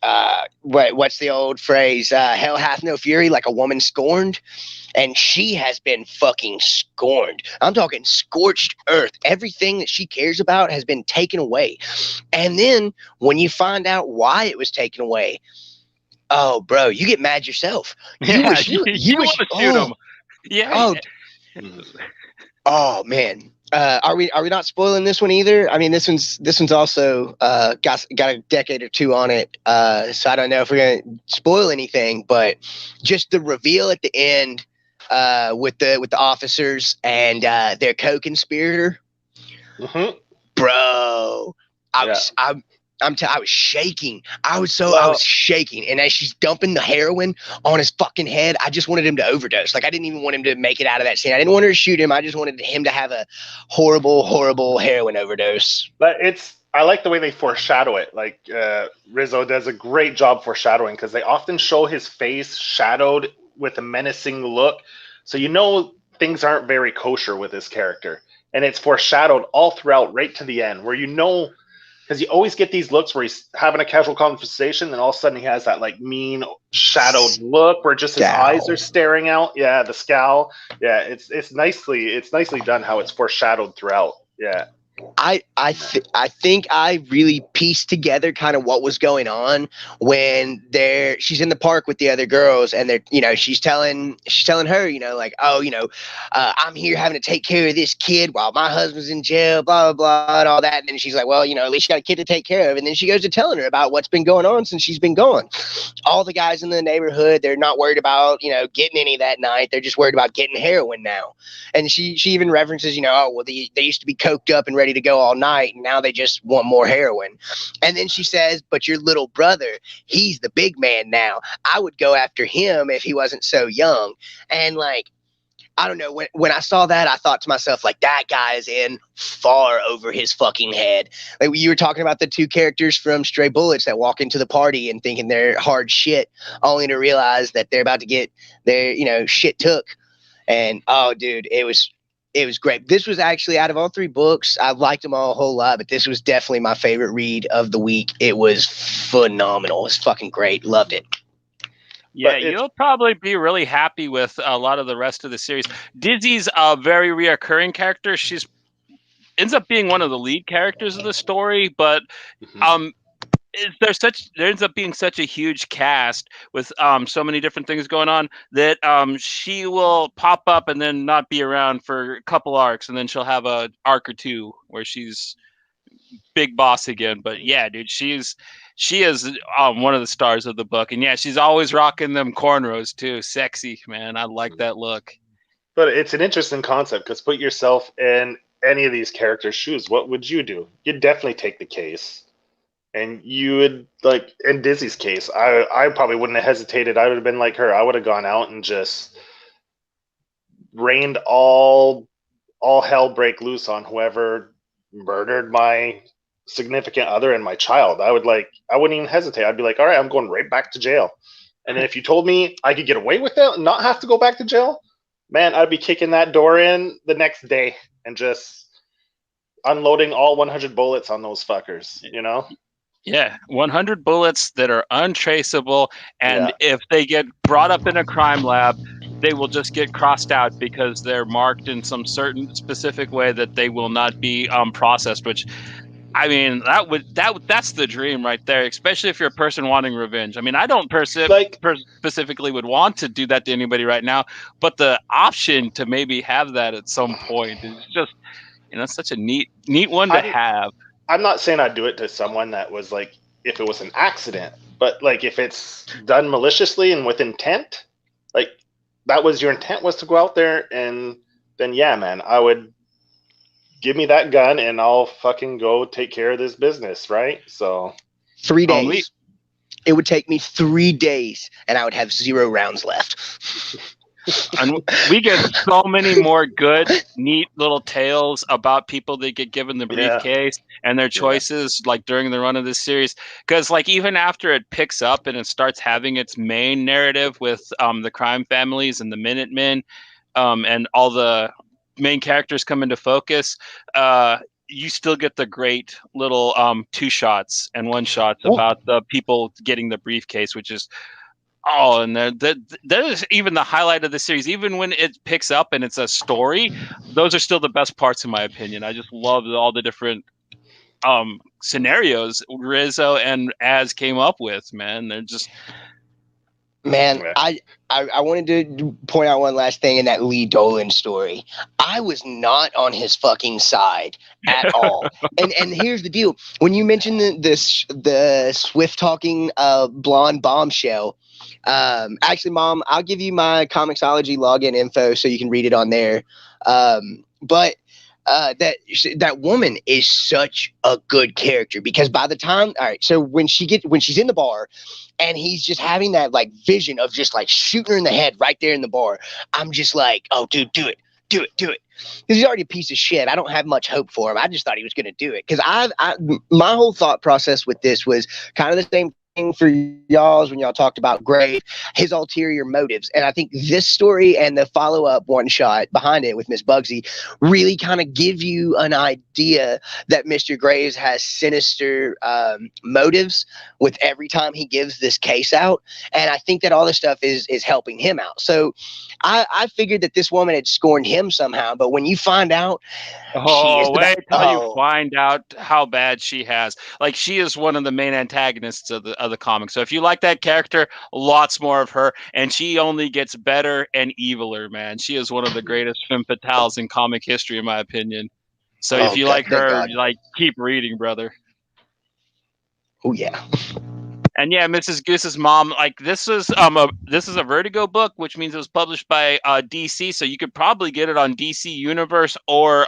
what's the old phrase? Hell hath no fury like a woman scorned, and she has been fucking scorned. I'm talking scorched earth. Everything that she cares about has been taken away, and then when you find out why it was taken away, oh, bro, you get mad yourself. You want to shoot him. Yeah. Oh man. Are we not spoiling this one either? I mean, this one's also got a decade or two on it, so I don't know if we're gonna spoil anything. But just the reveal at the end with the officers and their co-conspirator, bro. I was shaking. I was shaking. And as she's dumping the heroin on his fucking head, I just wanted him to overdose. Like, I didn't even want him to make it out of that scene. I didn't want her to shoot him. I just wanted him to have a horrible heroin overdose. But I like the way they foreshadow it. Like, Rizzo does a great job foreshadowing, because they often show his face shadowed with a menacing look. So you know things aren't very kosher with this character. And it's foreshadowed all throughout, right to the end, where you know. Because you always get these looks where he's having a casual conversation, and all of a sudden he has that like mean shadowed look where just his eyes are staring out. Yeah, the scowl. Yeah, it's nicely done how it's foreshadowed throughout. Yeah. I think I really pieced together kind of what was going on when she's in the park with the other girls, and she's telling her, like, oh, I'm here having to take care of this kid while my husband's in jail, blah, blah, blah, and all that. And then she's like, well, at least you got a kid to take care of. And then she goes to telling her about what's been going on since she's been gone. All the guys in the neighborhood, they're not worried about, getting any that night. They're just worried about getting heroin now. And she even references, oh, well, they used to be coked up and ready to go all night, and now they just want more heroin. And then she says, but your little brother, he's the big man now. I would go after him if he wasn't so young. And like, I don't know, when I saw that, I thought to myself, like, that guy is in far over his fucking head. Like, you were talking about the two characters from Stray Bullets that walk into the party and thinking they're hard shit, only to realize that they're about to get their shit took. And oh, dude, it was great. This was actually, out of all three books, I liked them all a whole lot, but this was definitely my favorite read of the week. It was phenomenal. It's fucking great. Loved it. Yeah, you'll probably be really happy with a lot of the rest of the series. Dizzy's a very reoccurring character. She's ends up being one of the lead characters of the story, but there ends up being such a huge cast with so many different things going on that she will pop up and then not be around for a couple arcs, and then she'll have a arc or two where she's big boss again. But yeah, dude, she is one of the stars of the book, and yeah, she's always rocking them cornrows too. Sexy, man. I like that look. But it's an interesting concept, because put yourself in any of these characters' shoes. What would you do? You'd definitely take the case. And you would, like, in Dizzy's case, I probably wouldn't have hesitated. I would have been like her. I would have gone out and just rained all hell break loose on whoever murdered my significant other and my child. I wouldn't even hesitate. I'd be like, all right, I'm going right back to jail. And then if you told me I could get away with it and not have to go back to jail, man, I'd be kicking that door in the next day and just unloading all 100 bullets on those fuckers, you know? Yeah, 100 bullets that are untraceable, and if they get brought up in a crime lab, they will just get crossed out because they're marked in some certain specific way that they will not be processed, which, I mean, that's the dream right there, especially if you're a person wanting revenge. I mean, I don't specifically would want to do that to anybody right now, but the option to maybe have that at some point is just, it's such a neat one to have. I'm not saying I'd do it to someone that was like, if it was an accident, but like if it's done maliciously and with intent, like that was your intent, was to go out there, and then yeah, man, I would give me that gun and I'll fucking go take care of this business, right? So 3 days. It would take me 3 days and I would have 0 rounds left. And we get so many more good, neat little tales about people that get given the briefcase and their choices, like during the run of this series. Because, like, even after it picks up and it starts having its main narrative with the crime families and the Minutemen, and all the main characters come into focus, you still get the great little 2-shots and 1-shots about the people getting the briefcase, which is. Oh, and that is even the highlight of the series. Even when it picks up and it's a story, those are still the best parts, in my opinion. I just love all the different scenarios Rizzo and Azz came up with, man. They're just... Man, I wanted to point out one last thing in that Lee Dolan story. I was not on his fucking side at all. And here's the deal. When you mentioned the swift talking blonde bombshell, actually, Mom, I'll give you my Comixology login info so you can read it on there. But that woman is such a good character, because by the time, all right, so when she's in the bar and he's just having that like vision of just like shooting her in the head right there in the bar, I'm just like, oh, dude, do it. Because he's already a piece of shit. I don't have much hope for him. I just thought he was going to do it. Because my whole thought process with this was kind of the same thing for y'all's when y'all talked about Grave, his ulterior motives. And I think this story and the follow-up 1-shot behind it with Miss Bugsy really kind of give you an idea that Mr. Graves has sinister motives with every time he gives this case out. And I think that all this stuff is helping him out. So I figured that this woman had scorned him somehow, but when you find out, wait till you find out how bad she has. Like, she is one of the main antagonists of the comic. So if you like that character, lots more of her, and she only gets better and eviler, man. She is one of the greatest femme fatales in comic history, in my opinion. So if you like her, like, keep reading, brother. Oh yeah. And yeah, Mrs. Goose's mom, like, this is a Vertigo book, which means it was published by DC, so you could probably get it on DC Universe or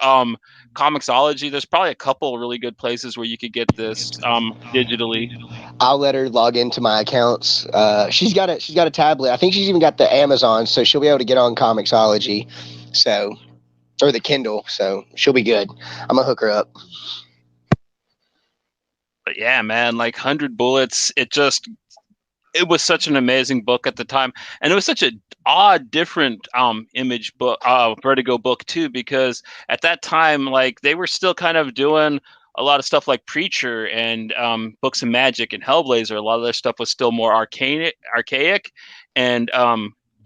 Comixology. There's probably a couple really good places where you could get this digitally. I'll let her log into my accounts. She's got a tablet. I think she's even got the Amazon, so she'll be able to get on Comixology, or the Kindle, so she'll be good. I'm gonna hook her up. But yeah, man, like 100 Bullets, it was such an amazing book at the time. And it was such an odd, different Image book, Vertigo book too, because at that time, like, they were still kind of doing a lot of stuff like Preacher and Books of Magic and Hellblazer. A lot of their stuff was still more archaic and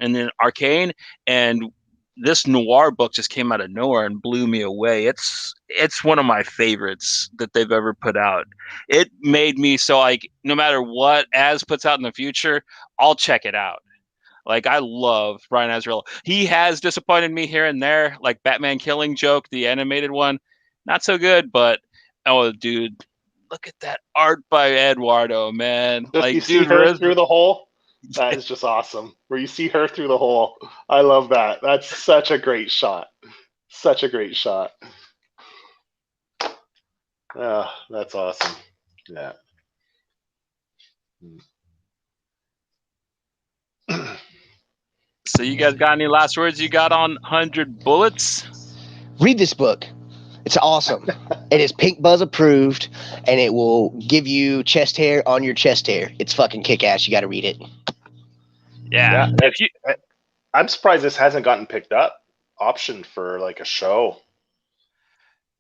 then arcane. And this noir book just came out of nowhere and blew me away. It's one of my favorites that they've ever put out. It made me so, like, no matter what Azz puts out in the future, I'll check it out. Like, I love Brian Azzarello. He has disappointed me here and there, like Batman Killing Joke, the animated one, not so good. But oh, dude, look at that art by Eduardo, man. Like, you see her through the hole. That is just awesome. Where you see her through the hole. I love that. That's such a great shot. Such a great shot. Oh, that's awesome. Yeah. So you guys got any last words you got on 100 Bullets? Read this book. It's awesome. It is Pink Buzz approved, and it will give you chest hair on your chest hair. It's fucking kick-ass. You got to read it. Yeah. I'm surprised this hasn't gotten picked up, optioned for like a show.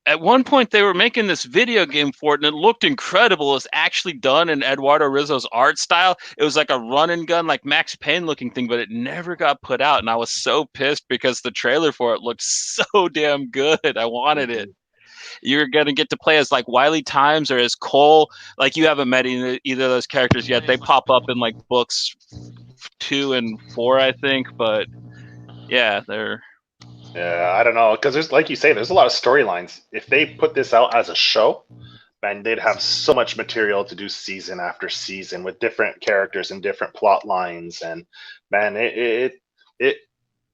At one point, they were making this video game for it, and it looked incredible. It was actually done in Eduardo Rizzo's art style. It was like a run and gun, like Max Payne looking thing, but it never got put out. And I was so pissed because the trailer for it looked so damn good. I wanted it. You're going to get to play as like Wile Times or as Cole. Like, you haven't met either of those characters yet. They pop up in like books 2 and 4, I think. But yeah, they're... Yeah, I don't know, because there's, like you say, there's a lot of storylines. If they put this out as a show, man, they'd have so much material to do season after season with different characters and different plot lines, and man, it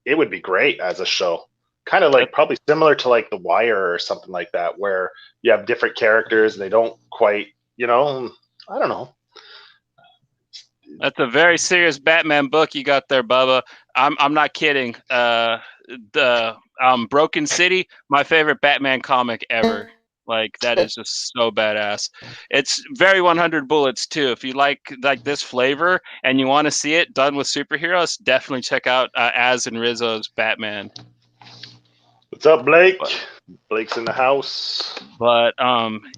would be great as a show. Kind of like probably similar to like The Wire or something like that, where you have different characters and they don't quite, I don't know. That's a very serious Batman book you got there, Bubba. I'm not kidding. The Broken City, my favorite Batman comic ever. Like, that is just so badass. It's very 100 Bullets too. If you like this flavor and you want to see it done with superheroes, definitely check out Azz and Rizzo's Batman. What's up, Blake? Blake's in the house. But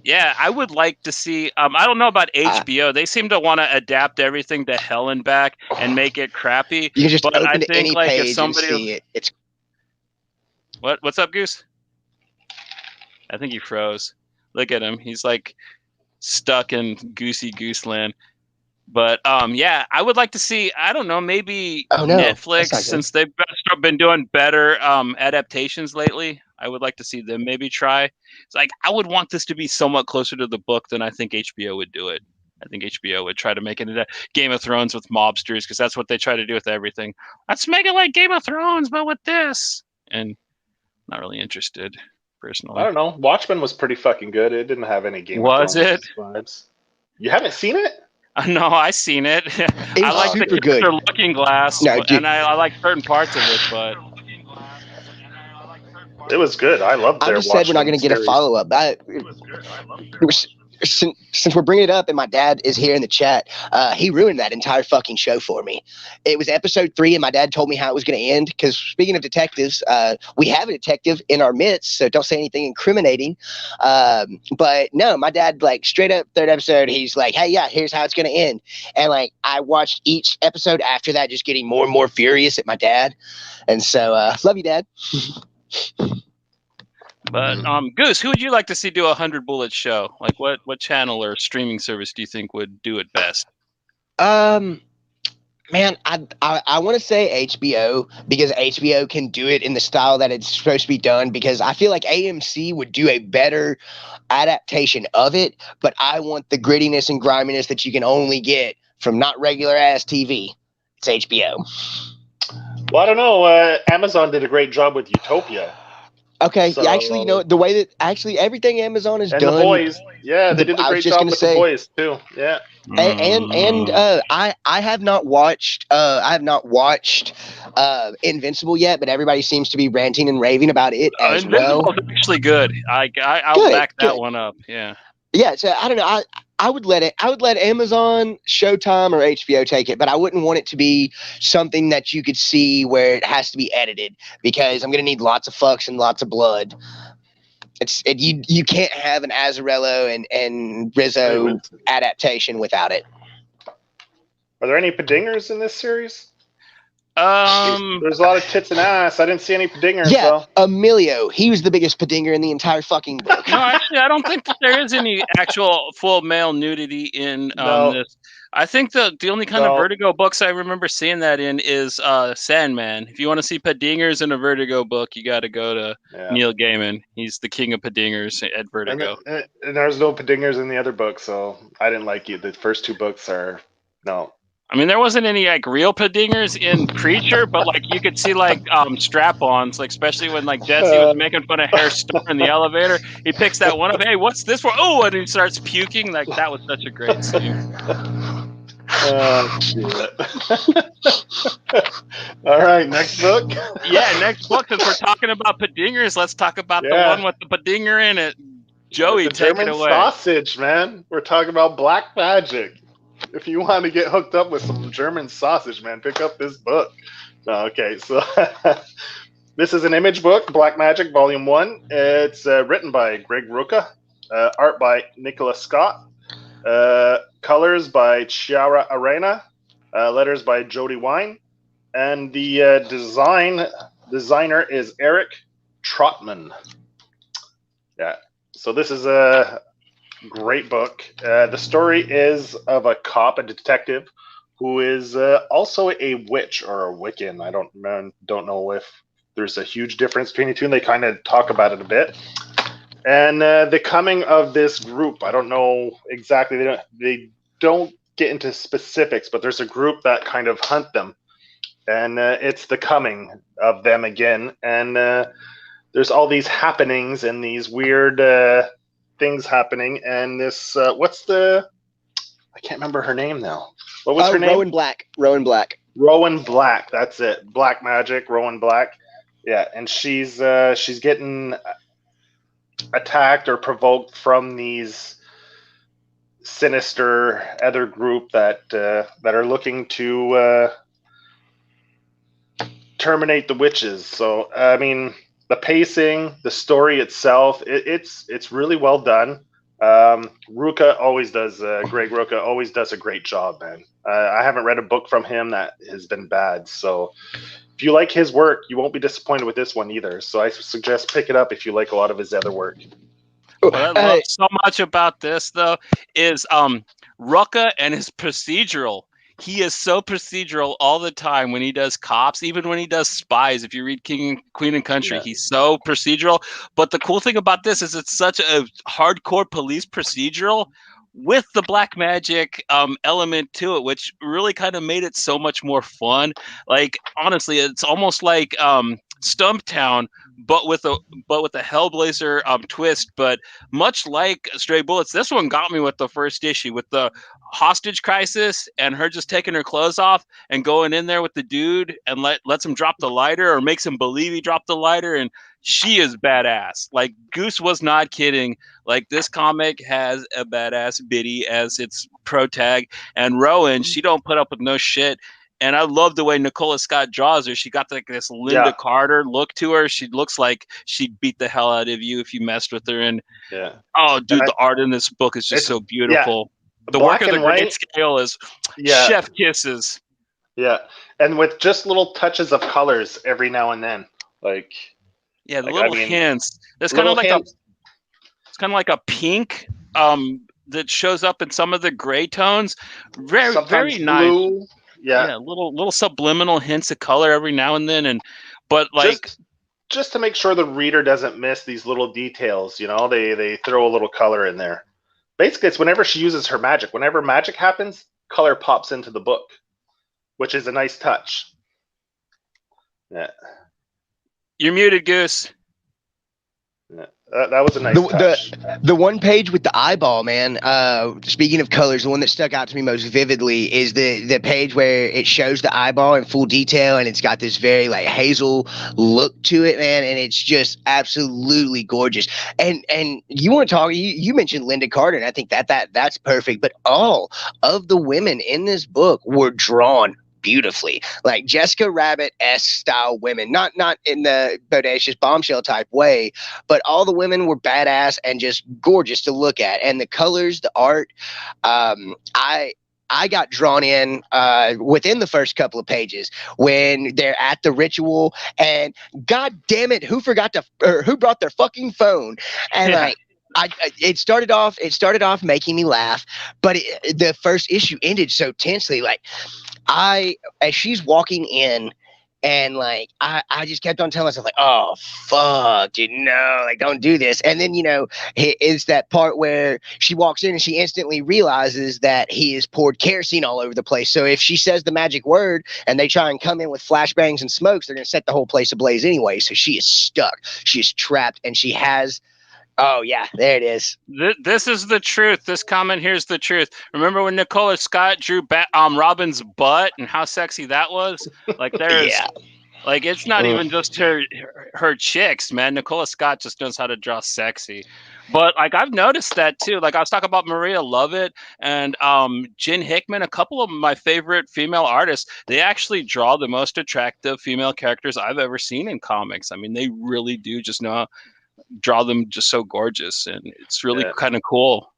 yeah, I would like to see. I don't know about HBO. They seem to want to adapt everything to hell and back and make it crappy. You can just open I think any like page if somebody and see it. It's what's up, Goose? I think he froze. Look at him. He's like stuck in Goosey Goose land. But yeah, I would like to see. I don't know, maybe Netflix, since they've been doing better adaptations lately. I would like to see them maybe try. It's like, I would want this to be somewhat closer to the book than I think HBO would do it. I think HBO would try to make it into Game of Thrones with mobsters, because that's what they try to do with everything. Let's make it like Game of Thrones, but with this. And not really interested, personally. I don't know. Watchmen was pretty fucking good. It didn't have any Game of Thrones vibes. You haven't seen it? No, I seen it. I like the good. Looking Glass, and I like certain parts of it, but it was good. I loved their I just said we're not going to get a follow-up. Since we're bringing it up and my dad is here in the chat, he ruined that entire fucking show for me. It was episode 3 and my dad told me how it was going to end, because speaking of detectives, we have a detective in our midst, so don't say anything incriminating. But no, my dad, like, straight up 3rd episode, he's like, hey, yeah, here's how it's going to end. And like, I watched each episode after that, just getting more and more furious at my dad. And so love you, Dad. But Goose, who would you like to see do a 100 Bullets show? Like, what channel or streaming service do you think would do it best? Man, I want to say HBO, because HBO can do it in the style that it's supposed to be done, because I feel like AMC would do a better adaptation of it, but I want the grittiness and griminess that you can only get from not regular ass TV. It's HBO. Well, I don't know. Amazon did a great job with Utopia. Okay, so, actually, the way that everything Amazon has done. The Boys, yeah, they did a great job with The Boys too. Yeah, and I have not watched Invincible yet, but everybody seems to be ranting and raving about it as well. Invincible's actually good. I'll back that one up. Yeah. Yeah, so I don't know. I would let Amazon, Showtime, or HBO take it, but I wouldn't want it to be something that you could see where it has to be edited, because I'm gonna need lots of fucks and lots of blood. You can't have an Azzarello and Rizzo adaptation without it. Are there any Padingers in this series? There's a lot of tits and ass. I didn't see any Padingers. Yeah, Emilio. He was the biggest Padinger in the entire fucking book. No, actually, I don't think that there is any actual full male nudity in this. I think the only kind of Vertigo books I remember seeing that in is Sandman. If you want to see Padingers in a Vertigo book, you got to go to Neil Gaiman. He's the king of Padingers at Vertigo. And there's no Padingers in the other books, so I didn't like it. The first 2 books are no. I mean, there wasn't any like real Padingers in Preacher, but like you could see like strap-ons, like especially when like Jesse was making fun of Hair Storm in the elevator. He picks that one up. Hey, what's this for? Oh, and he starts puking. Like, that was such a great scene. All right, next book. Yeah, next book. Since we're talking about Padingers, let's talk about the one with the Padinger in it. Joey, take it away. Sausage, man. We're talking about Black Magick. if you want to get hooked up with some German sausage, man, pick up this book. Okay, so this is an image book, Black Magick, Volume 1. It's written by Greg Rucka, art by Nicola Scott, colors by Chiara Arena, letters by Jody Wine, and the designer is Eric Trotman. Yeah, so this is a great book. The story is of a cop, a detective, who is also a witch or a Wiccan. I don't know if there's a huge difference between the two, and they kind of talk about it a bit. And the coming of this group, I don't know exactly. They don't get into specifics, but there's a group that kind of hunt them, and it's the coming of them again. And there's all these happenings and these weird things happening. And this, I can't remember her name now. What was her name? Rowan Black. Rowan Black. That's it. Black Magick. Rowan Black. Yeah, and she's getting attacked or provoked from these sinister other group that are looking to terminate the witches. So I mean, the pacing, the story itself, it's really well done. Rucka always does. Greg Rucka always does a great job, man. I haven't read a book from him that has been bad. So if you like his work, you won't be disappointed with this one either. So I suggest pick it up if you like a lot of his other work. What I love so much about this, though, is Rucka and his procedural. He is so procedural all the time when he does cops, even when he does spies. If you read King, Queen, and Country, he's so procedural. But the cool thing about this is it's such a hardcore police procedural with the Black Magick element to it, which really kind of made it so much more fun. Like, honestly, it's almost like Stumptown, but with a Hellblazer twist. But much like Stray Bullets, this one got me with the first issue, with the hostage crisis and her just taking her clothes off and going in there with the dude and lets him drop the lighter, or makes him believe he dropped the lighter, and she is badass. Like, Goose was not kidding. Like, this comic has a badass Biddy as its protag, and Rowan, she don't put up with no shit. And I love the way Nicola Scott draws her. She got like this Linda Carter look to her. She looks like she'd beat the hell out of you if you messed with her. And oh, dude, the art in this book is just so beautiful. The work of the great scale is chef kisses. Yeah, and with just little touches of colors every now and then, like little hints. There's kind of like it's kind of like a pink that shows up in some of the gray tones. Very nice. Yeah, little subliminal hints of color every now and then, but like just to make sure the reader doesn't miss these little details, you know, they throw a little color in there. Basically, it's whenever she uses her magic. Whenever magic happens, color pops into the book, which is a nice touch. Yeah. You're muted, Goose. Yeah. That was a nice touch. The one page with the eyeball, man. Speaking of colors, the one that stuck out to me most vividly is the page where it shows the eyeball in full detail, and it's got this very like hazel look to it, man. And it's just absolutely gorgeous. And you want to talk? You mentioned Linda Carter, and I think that's perfect. But all of the women in this book were drawn beautifully, like Jessica Rabbit-esque style women, not in the bodacious bombshell type way, but all the women were badass and just gorgeous to look at. And the colors, the art, I got drawn in within the first couple of pages when they're at the ritual, and god damn it, who brought their fucking phone? And like, it started off making me laugh, but the first issue ended so tensely. Like, as she's walking in, and like I just kept on telling myself, like, oh fuck, dude, no, like, don't do this. And then, you know, it's that part where she walks in and she instantly realizes that he has poured kerosene all over the place. So if she says the magic word and they try and come in with flashbangs and smokes, they're gonna set the whole place ablaze anyway. So she is stuck, she is trapped, and she has. Oh, yeah, there it is. This is the truth. This comment here is the truth. Remember when Nicola Scott drew Robin's butt and how sexy that was? Like, there's Like, it's not even just her chicks, man. Nicola Scott just knows how to draw sexy. But like, I've noticed that too. Like, I was talking about Maria Lovett and Jen Hickman, a couple of my favorite female artists. They actually draw the most attractive female characters I've ever seen in comics. I mean, they really do just know how draw them just so gorgeous, and it's really kind of cool.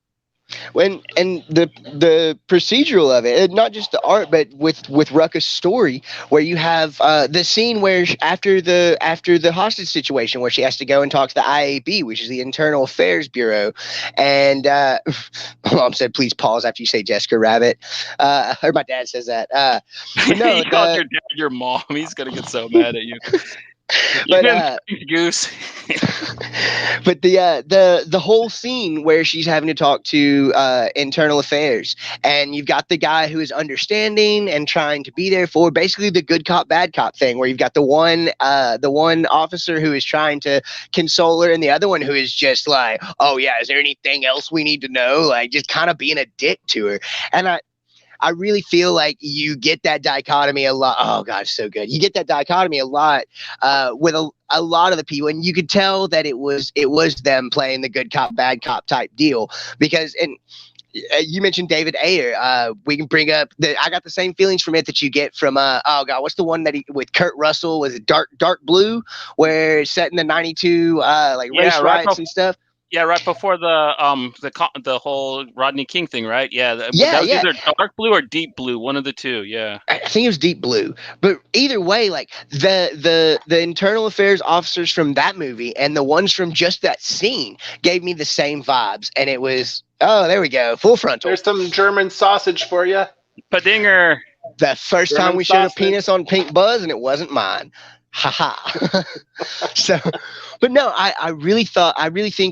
And the procedural of it, not just the art, but with Rucka's story, where you have the scene where after the hostage situation, where she has to go and talk to the IAB, which is the Internal Affairs Bureau, and Mom said, "Please pause after you say Jessica Rabbit." I heard my dad says that. But no, you called your dad your mom. He's gonna get so mad at you. But Goose. But the whole scene where she's having to talk to Internal Affairs, and you've got the guy who is understanding and trying to be there for basically the good cop bad cop thing, where you've got the one officer who is trying to console her, and the other one who is just like, oh yeah, is there anything else we need to know? Like, just kind of being a dick to her. And I really feel like you get that dichotomy a lot. Oh God, so good. You get that dichotomy a lot with a lot of the people, and you could tell that it was them playing the good cop, bad cop type deal. Because, and you mentioned David Ayer. We can bring up I got the same feelings from it that you get from oh God, what's the one that with Kurt Russell? Was it Dark Blue, where it's set in the '92 race riots and stuff? Yeah, right before the whole Rodney King thing, right? Yeah, that was either Dark Blue or Deep Blue, one of the two. Yeah, I think it was Deep Blue. But either way, like the Internal Affairs officers from that movie and the ones from just that scene gave me the same vibes, and it was there we go, full frontal. There's some German sausage for you. Padinger. The first time we showed a penis on Pink Buzz, and it wasn't mine. Haha. So, but no, I really think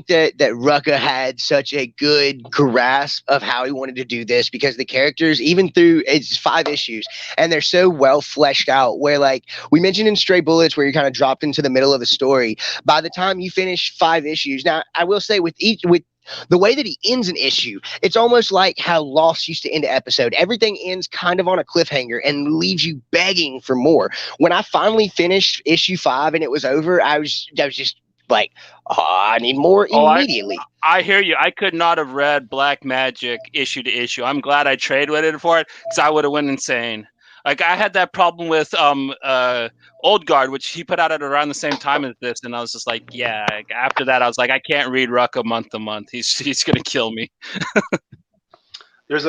that Rucka had such a good grasp of how he wanted to do this, because the characters, even through it's 5 issues, and they're so well fleshed out, where like we mentioned in Stray Bullets, where you're kind of dropped into the middle of a story. By the time you finish 5 issues, now I will say with the way that he ends an issue, it's almost like how Lost used to end an episode. Everything ends kind of on a cliffhanger and leaves you begging for more. When I finally finished issue 5 and it was over, I was just like, I need more immediately. I hear you. I could not have read Black Magick issue to issue. I'm glad I traded for it, because I would have went insane. Like, I had that problem with Old Guard, which he put out at around the same time as this, and I was just like, yeah. After that, I was like, I can't read Rucka month to month. He's gonna kill me. There's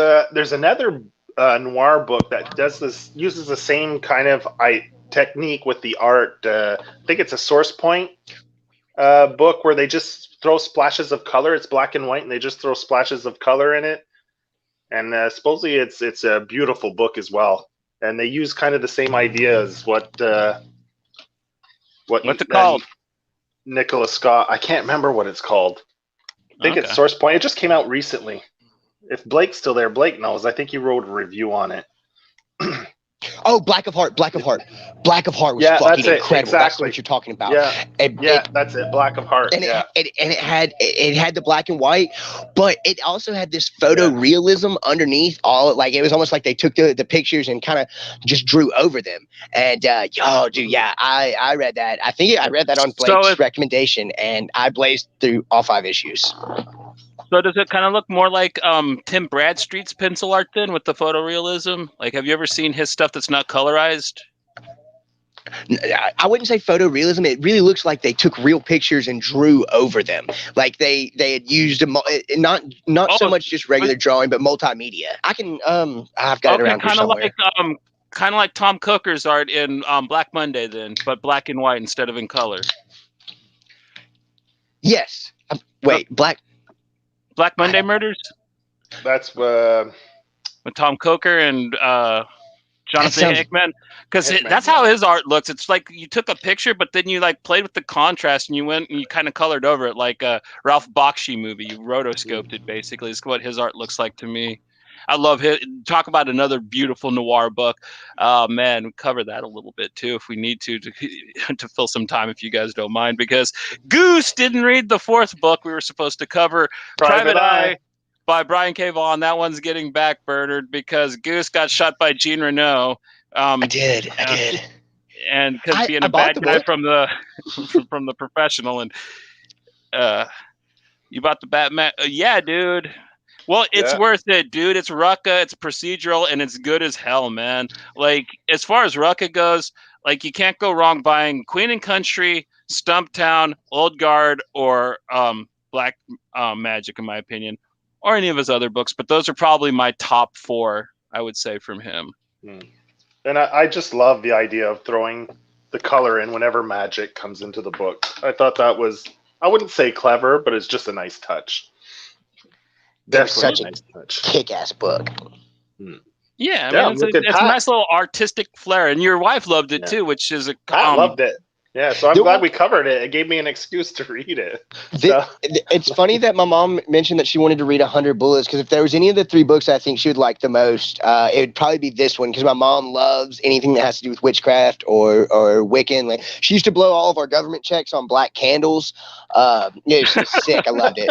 another noir book that uses the same kind of technique with the art. I think it's a Source Point book where they just throw splashes of color. It's black and white, and they just throw splashes of color in it. And supposedly it's a beautiful book as well. And they use kind of the same idea as what's it called? Nicola Scott. I can't remember what it's called. I think it's Source Point. It just came out recently. If Blake's still there, Blake knows. I think he wrote a review on it. Oh, Black of Heart. Black of Heart was fucking incredible. Exactly. That's what you're talking about. Yeah, that's it. Black of Heart. And it had the black and white, but it also had this photorealism underneath all. Like, it was almost like they took the pictures and kind of just drew over them. And I read that. I think I read that on Blake's recommendation, and I blazed through all 5 issues. So does it kind of look more like Tim Bradstreet's pencil art then, with the photorealism? Like, have you ever seen his stuff that's not colorized? I wouldn't say photorealism. It really looks like they took real pictures and drew over them. Like they had used not so much just regular drawing, but multimedia. I've got it around here somewhere. Kind of like Tom Cooker's art in Black Monday then, but black and white instead of in color. Yes. Black Monday Murders? That's with Tom Coker and Jonathan Hickman. Because that's how his art looks. It's like you took a picture, but then you like played with the contrast and you went and you kind of colored over it, like a Ralph Bakshi movie. You rotoscoped it, basically. It's what his art looks like to me. I love his. Talk about another beautiful noir book. Man, we cover that a little bit too if we need to fill some time, if you guys don't mind, because Goose didn't read the 4th book we were supposed to cover, Private Eye by Brian K. Vaughan. That one's getting backburnered because Goose got shot by Jean Renault. I did. and because being a bad guy from the from the professional, and you bought the Batman? Yeah, dude. Well, it's worth it, dude. It's Rucka, it's procedural, and it's good as hell, man. Like, as far as Rucka goes, like, you can't go wrong buying Queen and Country, Stumptown, Old Guard, or Black Magick, in my opinion, or any of his other books. But those are probably my top 4, I would say, from him. And I just love the idea of throwing the color in whenever Magick comes into the book. I thought that was, I wouldn't say clever, but it's just a nice touch. That's such a kick-ass book. Yeah, I mean, it's a nice little artistic flair, and your wife loved it too, which is I loved it. Yeah, so I'm glad we covered it. It gave me an excuse to read it. It's funny that my mom mentioned that she wanted to read 100 Bullets, because if there was any of the 3 books I think she would like the most, it would probably be this one, because my mom loves anything that has to do with witchcraft or Wiccan. Like, she used to blow all of our government checks on black candles. It was sick. I loved it.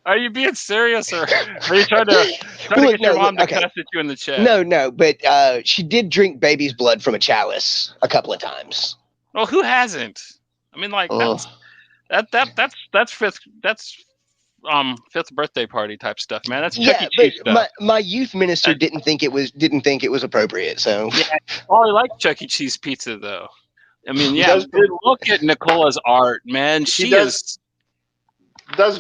Are you being serious, or are you trying to get your mom to cuss at you in the chat? No, but she did drink baby's blood from a chalice a couple of times. Well, who hasn't? I mean, like, that's fifth birthday party type stuff, man. That's Chuck E. Cheese stuff. My youth minister didn't think it was appropriate. So yeah, I like Chuck E. Cheese pizza though. I mean, look at Nicola's art, man. She does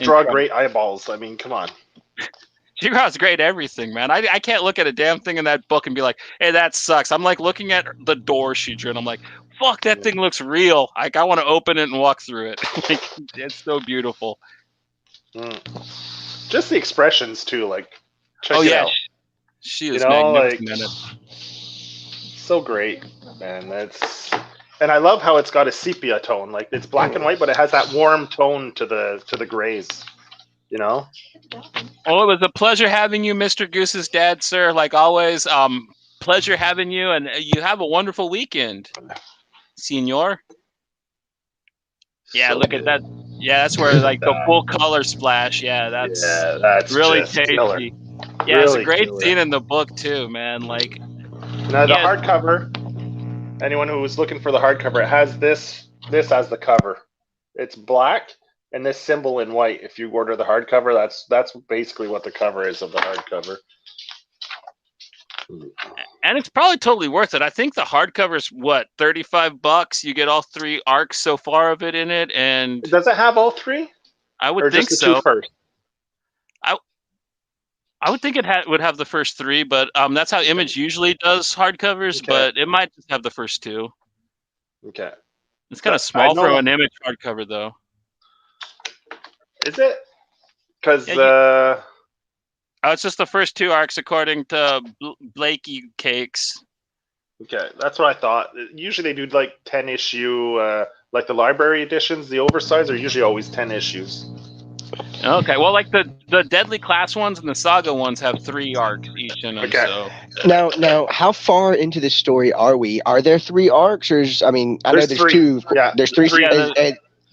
draw great eyeballs. I mean, come on. She draws great everything, man. I can't look at a damn thing in that book and be like, hey, that sucks. I'm like looking at the door she drew, and I'm like, fuck, that thing looks real. Like, I want to open it and walk through it. Like, it's so beautiful. Just the expressions too, like, check it out. She is magnificent in it. So great, man. And I love how it's got a sepia tone. Like, it's black and white, but it has that warm tone to the grays. You know? Oh, it was a pleasure having you, Mr. Goose's dad, sir. Like always, pleasure having you, and you have a wonderful weekend, senor. Yeah, so look at that. Yeah, that's where like the full color splash. Yeah, that's really tasty. Killer. Yeah, really, it's a great scene in the book too, man. Like, now the hardcover. Anyone who was looking for the hardcover, it has this as the cover. It's black and this symbol in white. If you order the hardcover, that's basically what the cover is of the hardcover. And it's probably totally worth it. I think the hardcover is what, $35. You get all 3 arcs so far of it in it, and does it have all 3? I would think so. First? I would think it would have the first 3, but that's how Image usually does hardcovers. Okay. But it might just have the first 2. Okay. It's kind of small for an Image hardcover, though. Is it? Because it's just the first 2 arcs according to Blakey Cakes. Okay, that's what I thought. Usually they do like 10 issue, like the library editions. The oversized are usually always 10 issues. Okay, well, like the Deadly Class ones and the Saga ones have 3 arcs each in them. Okay. So. Now, how far into this story are we? Are there 3 arcs, or I know there's 2. Yeah, there's 3.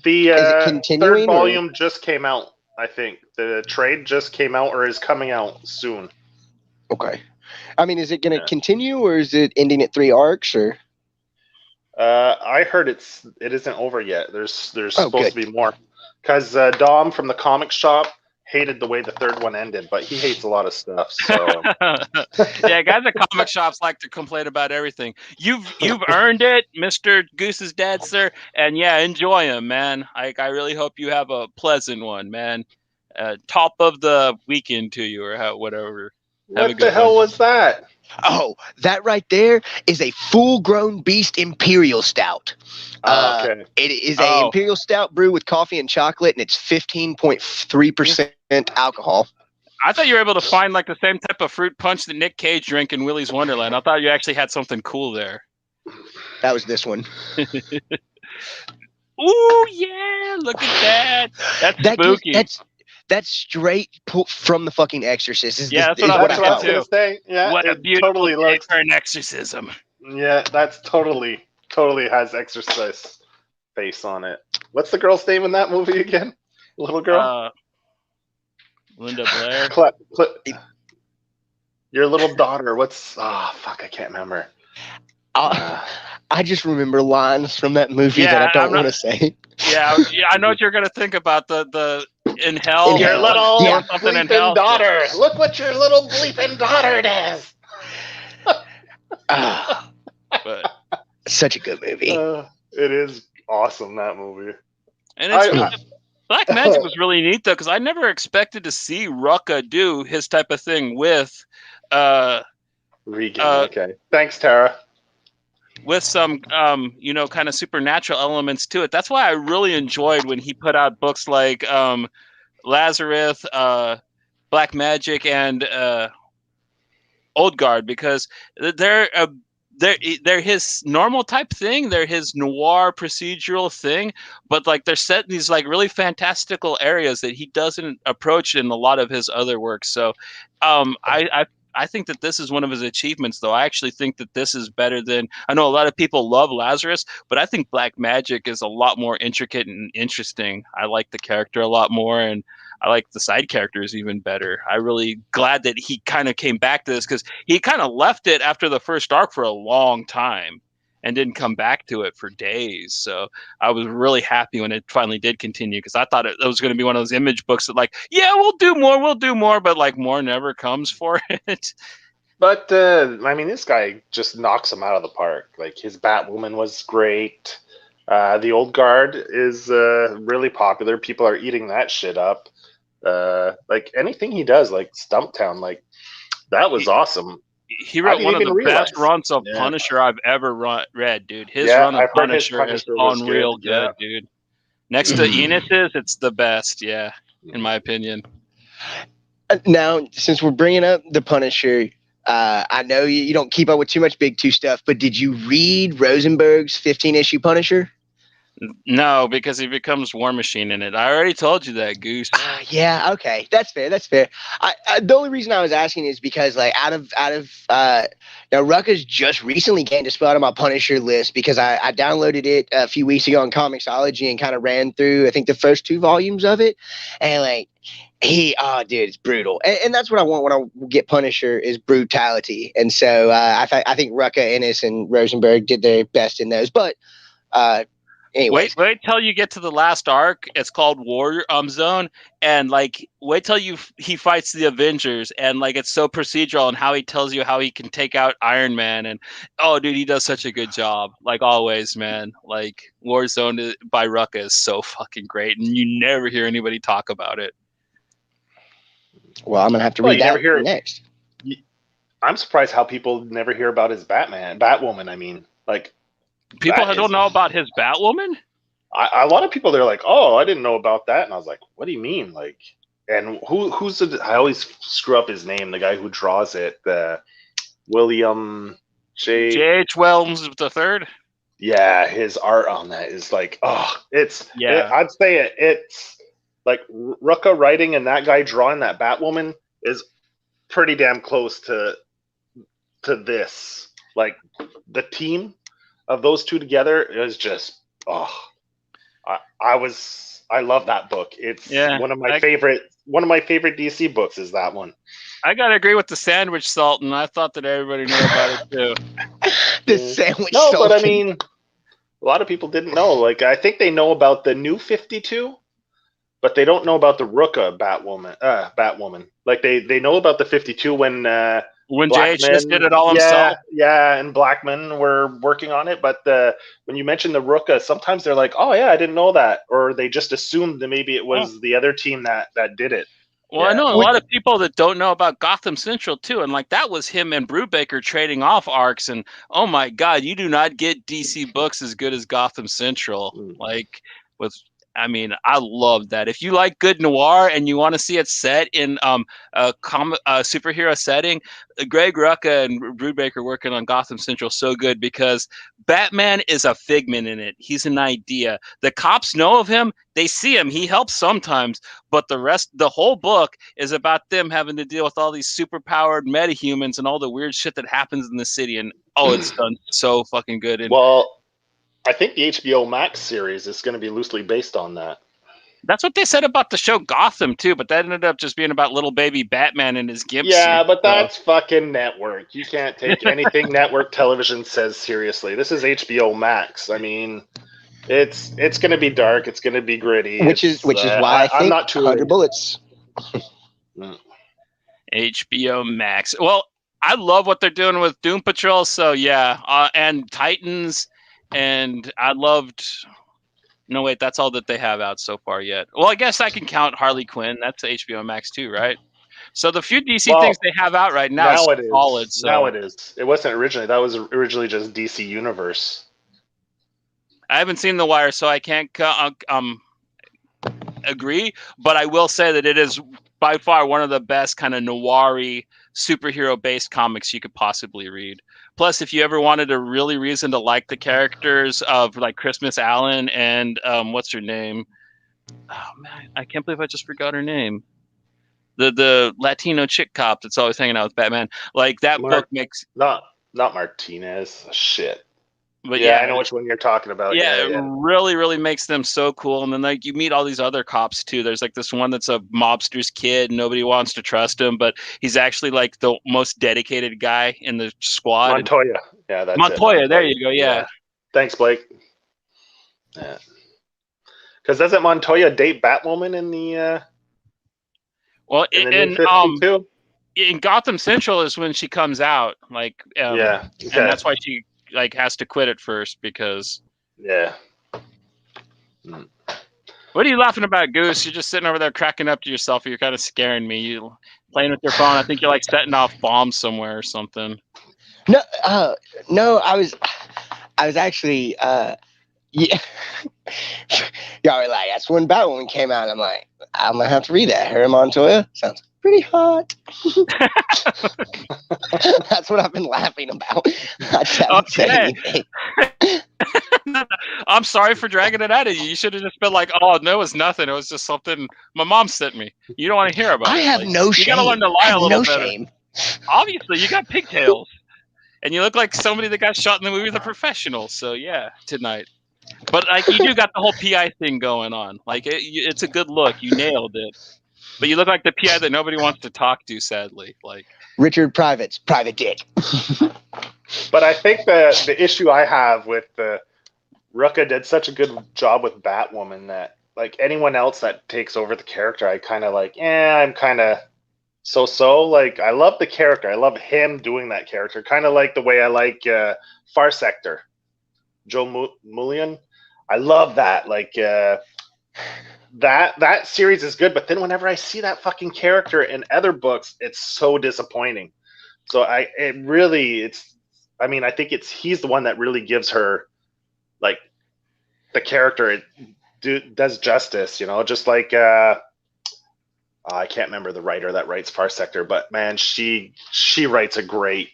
The continuing, 3rd volume just came out. I think the trade just came out or is coming out soon. Okay, I mean, is it going to continue, or is it ending at 3 arcs, or? I heard it isn't over yet. There's supposed to be more. Because Dom from the comic shop hated the way the 3rd one ended, but he hates a lot of stuff. So yeah, guys at comic shops like to complain about everything. You've earned it, Mr. Goose's dad, sir, and yeah, enjoy him, man. I really hope you have a pleasant one, man. Top of the weekend to you, or whatever. What the hell was that? Oh, that right there is a full-grown beast Imperial Stout. Okay. It is a Imperial Stout brewed with coffee and chocolate, and it's 15.3% alcohol. I thought you were able to find like the same type of fruit punch that Nick Cage drank in Willy's Wonderland. I thought you actually had something cool there. That was this one. Ooh, yeah! Look at that. That's spooky. That's straight from the fucking Exorcist. That's what I was going to say. Yeah, what a beautiful totally looks for an exorcism. Yeah, that's totally has Exorcist face on it. What's the girl's name in that movie again? Little girl? Linda Blair. Your little daughter. I can't remember. I just remember lines from that movie that I don't want to say. Yeah, I know what you're gonna think about the in hell. Your little bleeping daughter. Yeah. Look what your little bleeping daughter does. But such a good movie. It is awesome, that movie. And Black Magick was really neat though, because I never expected to see Rucka do his type of thing with Regan. Okay, thanks, Tara. With some kind of supernatural elements to it. That's why I really enjoyed when he put out books like Lazarus, Black Magick, and Old Guard, because they're his normal type thing. They're his noir procedural thing, but like they're set in these like really fantastical areas that he doesn't approach in a lot of his other works. So I think that this is one of his achievements, though. I actually think that this is better than, I know a lot of people love Lazarus, but I think Black Magick is a lot more intricate and interesting. I like the character a lot more, and I like the side characters even better. I'm really glad that he kind of came back to this, because he kind of left it after the first arc for a long time and didn't come back to it for days. So I was really happy when it finally did continue, because I thought it was going to be one of those Image books that like, yeah, we'll do more, but like more never comes for it. But this guy just knocks him out of the park. Like his Batwoman was great. The Old Guard is really popular. People are eating that shit up. Like anything he does, like Stumptown, like that was awesome. He wrote one of the best runs of Punisher I've ever read, dude. His run of Punisher is unreal good, dude. Next to Enos's, it's the best, in my opinion. Now, since we're bringing up the Punisher, I know you don't keep up with too much Big Two stuff, but did you read Rosenberg's 15-issue Punisher? No, because he becomes War Machine in it. I already told you that, Goose. Yeah, okay, that's fair. The only reason I was asking is because, like, out of now Rucka's just recently gained a spot on my Punisher list, because I downloaded it a few weeks ago on Comixology and kind of ran through, I think, the first 2 volumes of it, and like dude, it's brutal, and that's what I want when I get Punisher, is brutality, and so I think Rucka, Ennis, and Rosenberg did their best in those, but. Anyways. Wait till you get to the last arc. It's called War Zone, and like wait till he fights the Avengers, and like it's so procedural, and how he tells you how he can take out Iron Man, and dude, he does such a good job, like always, man. Like War Zone by Rucka is so fucking great, and you never hear anybody talk about it. Well, I'm gonna have to read that next. I'm surprised how people never hear about his Batwoman. I mean, like. People don't know about his Batwoman? A lot of people, they're like, oh, I didn't know about that. And I was like, what do you mean? Like, and who's I always screw up his name, the guy who draws it, William J.H. Wells III? Yeah, his art on that is like, I'd say it's like Rucka writing and that guy drawing that Batwoman is pretty damn close to this. Like, the team of those two together is just I love that book. It's one of my favorite DC books is that one. I gotta agree with the sandwich Sultan. I thought that everybody knew about it too. The sandwich Sultan. But I mean, a lot of people didn't know. Like, I think they know about the New 52, but they don't know about the Rucka Batwoman. Like they know about the 52 when JH just did it all himself. Yeah, and Blackman were working on it. But when you mention the Rucka, sometimes they're like, oh, yeah, I didn't know that. Or they just assumed that maybe it was the other team that did it. Well, I know a lot of people that don't know about Gotham Central, too. And, like, that was him and Brubaker trading off arcs. And, oh, my God, you do not get DC books as good as Gotham Central. Like, I love that. If you like good noir and you want to see it set in a superhero setting, Greg Rucka and Brubaker working on Gotham Central so good, because Batman is a figment in it. He's an idea. The cops know of him. They see him. He helps sometimes, but the whole book is about them having to deal with all these superpowered metahumans and all the weird shit that happens in the city. And it's done so fucking good. And, I think the HBO Max series is going to be loosely based on that. That's what they said about the show Gotham too, but that ended up just being about little baby Batman and his gimp Yeah, suit, but that's fucking network. You can't take anything network television says seriously. This is HBO Max. I mean, it's going to be dark. It's going to be gritty. Which is why I think I'm not too 100 Bullets. HBO Max. Well, I love what they're doing with Doom Patrol. So yeah, and Titans, and I loved. No, wait, that's all that they have out so far yet. Well, I guess I can count Harley Quinn. That's HBO Max too, right? So the few DC things they have out right now, it is solid. So. Now it is. It wasn't originally. That was originally just DC Universe. I haven't seen The Wire, so I can't agree. But I will say that it is by far one of the best kind of noir-y, superhero-based comics you could possibly read. Plus, if you ever wanted a really reason to like the characters of like Christmas Allen and what's her name? Oh man, I can't believe I just forgot her name. The Latino chick cop that's always hanging out with Batman. Like that book makes not Martinez. Shit. But yeah, I know which one you're talking about. Yeah, it really, really makes them so cool. And then like you meet all these other cops too. There's like this one that's a mobster's kid. Nobody wants to trust him, but he's actually like the most dedicated guy in the squad. Montoya. Yeah, that's Montoya. There you go. Yeah. Thanks, Blake. Yeah. Because doesn't Montoya date Batwoman in the? Well, in Gotham Central is when she comes out. Like, and that's why she like has to quit at first because. Yeah. What are you laughing about, Goose? You're just sitting over there cracking up to yourself. You're kind of scaring me. You playing with your phone. I think you're like setting off bombs somewhere or something. No, I was actually, yeah. Y'all were like, that's when Batwoman came out. I'm like, I'm gonna have to read that. Her Montoya sounds pretty hot. That's what I've been laughing about. I haven't said anything. I'm sorry for dragging it out of you. You should have just been like, "Oh, no, it was nothing. It was just something my mom sent me." You don't want to hear about it. I have no shame. You gotta learn to lie a little better. Shame. Obviously, you got pigtails, and you look like somebody that got shot in the movie The Professional. So yeah, tonight. But like you do got the whole PI thing going on. Like it's a good look. You nailed it. But you look like the PI that nobody wants to talk to. Sadly, like Richard Private's private dick. But I think the issue I have with Rucka did such a good job with Batwoman that like anyone else that takes over the character, I kind of like. I'm kind of so. Like I love the character. I love him doing that character. Kind of like the way I like Far Sector. Joe Mullion. I love that. Like that series is good, but then whenever I see that fucking character in other books, it's so disappointing. So I think he's the one that really gives her like the character does justice, just like I can't remember the writer that writes Far Sector, but man, she writes a great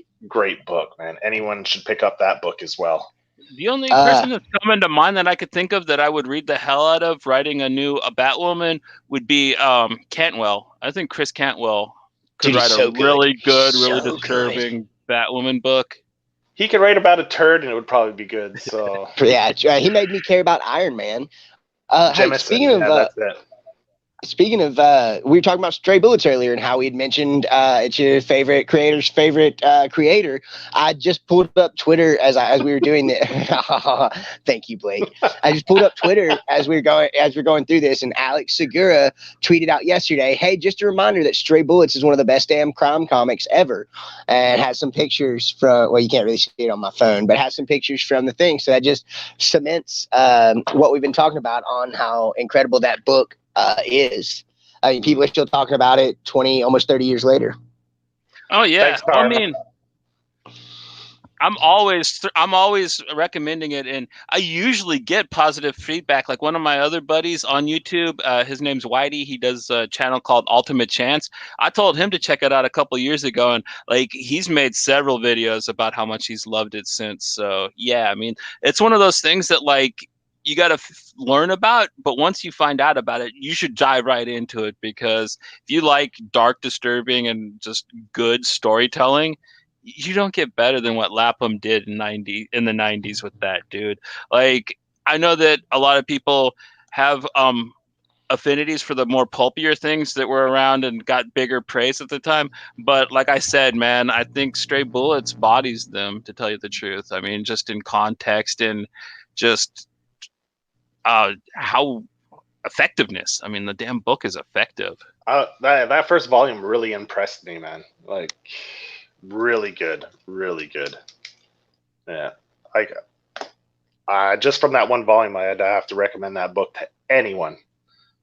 book, man. Anyone should pick up that book as well. The only person that's coming to mind that I could think of that I would read the hell out of writing a Batwoman would be Cantwell. I think Chris Cantwell could write a really good, really disturbing Batwoman book. He could write about a turd and it would probably be good. So yeah, he made me care about Iron Man. Hey, speaking of, we were talking about Stray Bullets earlier and how we had mentioned it's your favorite creator's favorite creator. I just pulled up Twitter as we were doing this. Thank you, Blake. I just pulled up Twitter as we're going through this, and Alex Segura tweeted out yesterday, "Hey, just a reminder that Stray Bullets is one of the best damn crime comics ever," and has some pictures from. Well, you can't really see it on my phone, but has some pictures from the thing. So that just cements what we've been talking about on how incredible that book is. I mean, people are still talking about it 20, almost 30 years later. Oh yeah. Thanks, I mean, I'm always recommending it, and I usually get positive feedback. Like one of my other buddies on YouTube, his name's Whitey. He does a channel called Ultimate Chance. I told him to check it out a couple years ago, and like he's made several videos about how much he's loved it since. So yeah, I mean, it's one of those things that like you got to learn about, but once you find out about it, you should dive right into it, because if you like dark, disturbing, and just good storytelling, you don't get better than what Lapham did in the 90s with that, dude. Like, I know that a lot of people have affinities for the more pulpier things that were around and got bigger praise at the time. But like I said, man, I think Stray Bullets bodies them, to tell you the truth. I mean, just in context and just how effectiveness. I mean, the damn book is effective. That first volume really impressed me, man. Like, really good, really good. Yeah, like just from that one volume, I'd have to recommend that book to anyone.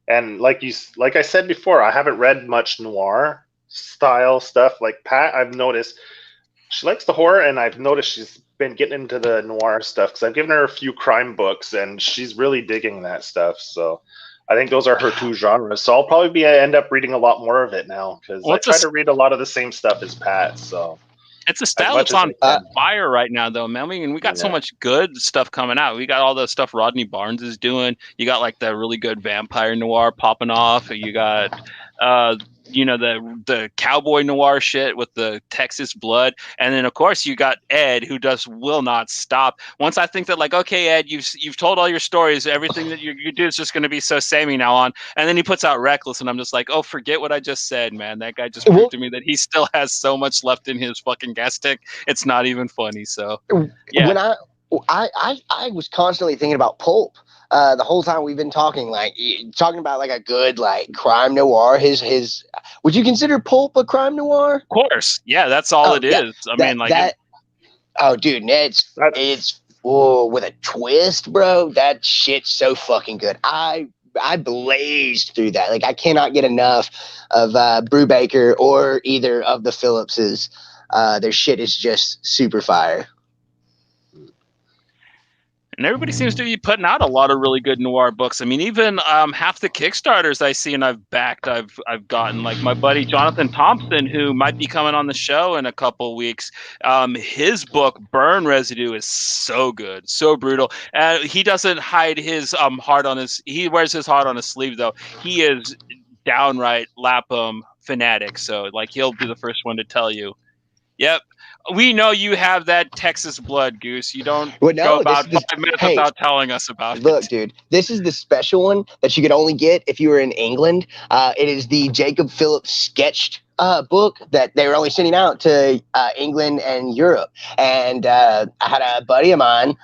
And like I said before, I haven't read much noir style stuff. Like Pat, I've noticed she likes the horror, and I've noticed she's been getting into the noir stuff because I've given her a few crime books, and she's really digging that stuff. So I think those are her two genres. So I'll probably end up reading a lot more of it now because I try to read a lot of the same stuff as Pat. So it's a style that's on fire right now, though, man. I mean, we got so much good stuff coming out. We got all the stuff Rodney Barnes is doing. You got like the really good vampire noir popping off. You got, the cowboy noir shit with the Texas blood, and then of course you got Ed, who will not stop. Once I think that, like, okay, Ed, you've told all your stories, everything that you do is just going to be so samey now on, and then he puts out Reckless, and I'm just like, oh, forget what I just said, man. That guy just proved to me that he still has so much left in his fucking gas tank. It's not even funny. So yeah. When I was constantly thinking about Pulp. The whole time we've been talking about like a good like crime noir. His would you consider Pulp a crime noir? Of course, yeah, that's all it is. I mean, like that. Oh, dude, it's with a twist, bro. That shit's so fucking good. I blazed through that. Like, I cannot get enough of Brubaker or either of the Phillipses. Their shit is just super fire. And everybody seems to be putting out a lot of really good noir books. I mean, even half the Kickstarters I see and I've backed, I've gotten. Like my buddy Jonathan Thompson, who might be coming on the show in a couple weeks. His book Burn Residue is so good, so brutal. He doesn't hide his heart on his. He wears his heart on his sleeve, though. He is downright Lapham fanatic. So like he'll be the first one to tell you, "Yep, we know you have that Texas blood, Goose. You don't go about 5 minutes without telling us about it." Look, dude, this is the special one that you could only get if you were in England. It is the Jacob Phillips sketched book that they were only sending out to England and Europe. And I had a buddy of mine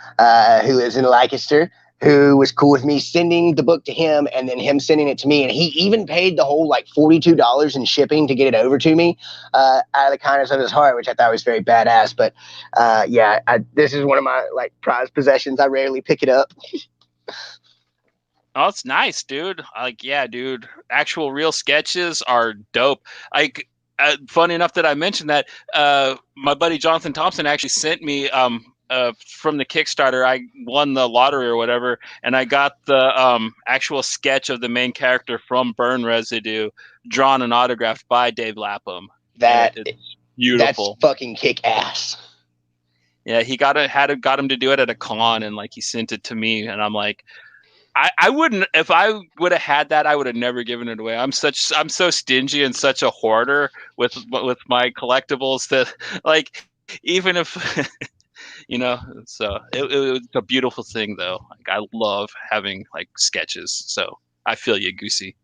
who lives in Leicester, who was cool with me sending the book to him and then him sending it to me. And he even paid the whole like $42 in shipping to get it over to me out of the kindness of his heart, which I thought was very badass. But this is one of my like prized possessions. I rarely pick it up. Oh, it's nice, dude. Like, yeah, dude, actual real sketches are dope. Like, funny enough that I mentioned that my buddy Jonathan Thompson actually sent me from the Kickstarter. I won the lottery or whatever, and I got the actual sketch of the main character from Burn Residue, drawn and autographed by Dave Lapham. It's beautiful. That's fucking kick ass. Yeah, he got him to do it at a con, and like he sent it to me, and I'm like, I wouldn't, if I would have had that, I would have never given it away. I'm so stingy and such a hoarder with my collectibles that, like, even if so it was a beautiful thing, though. Like, I love having like sketches, so I feel you, Goosey.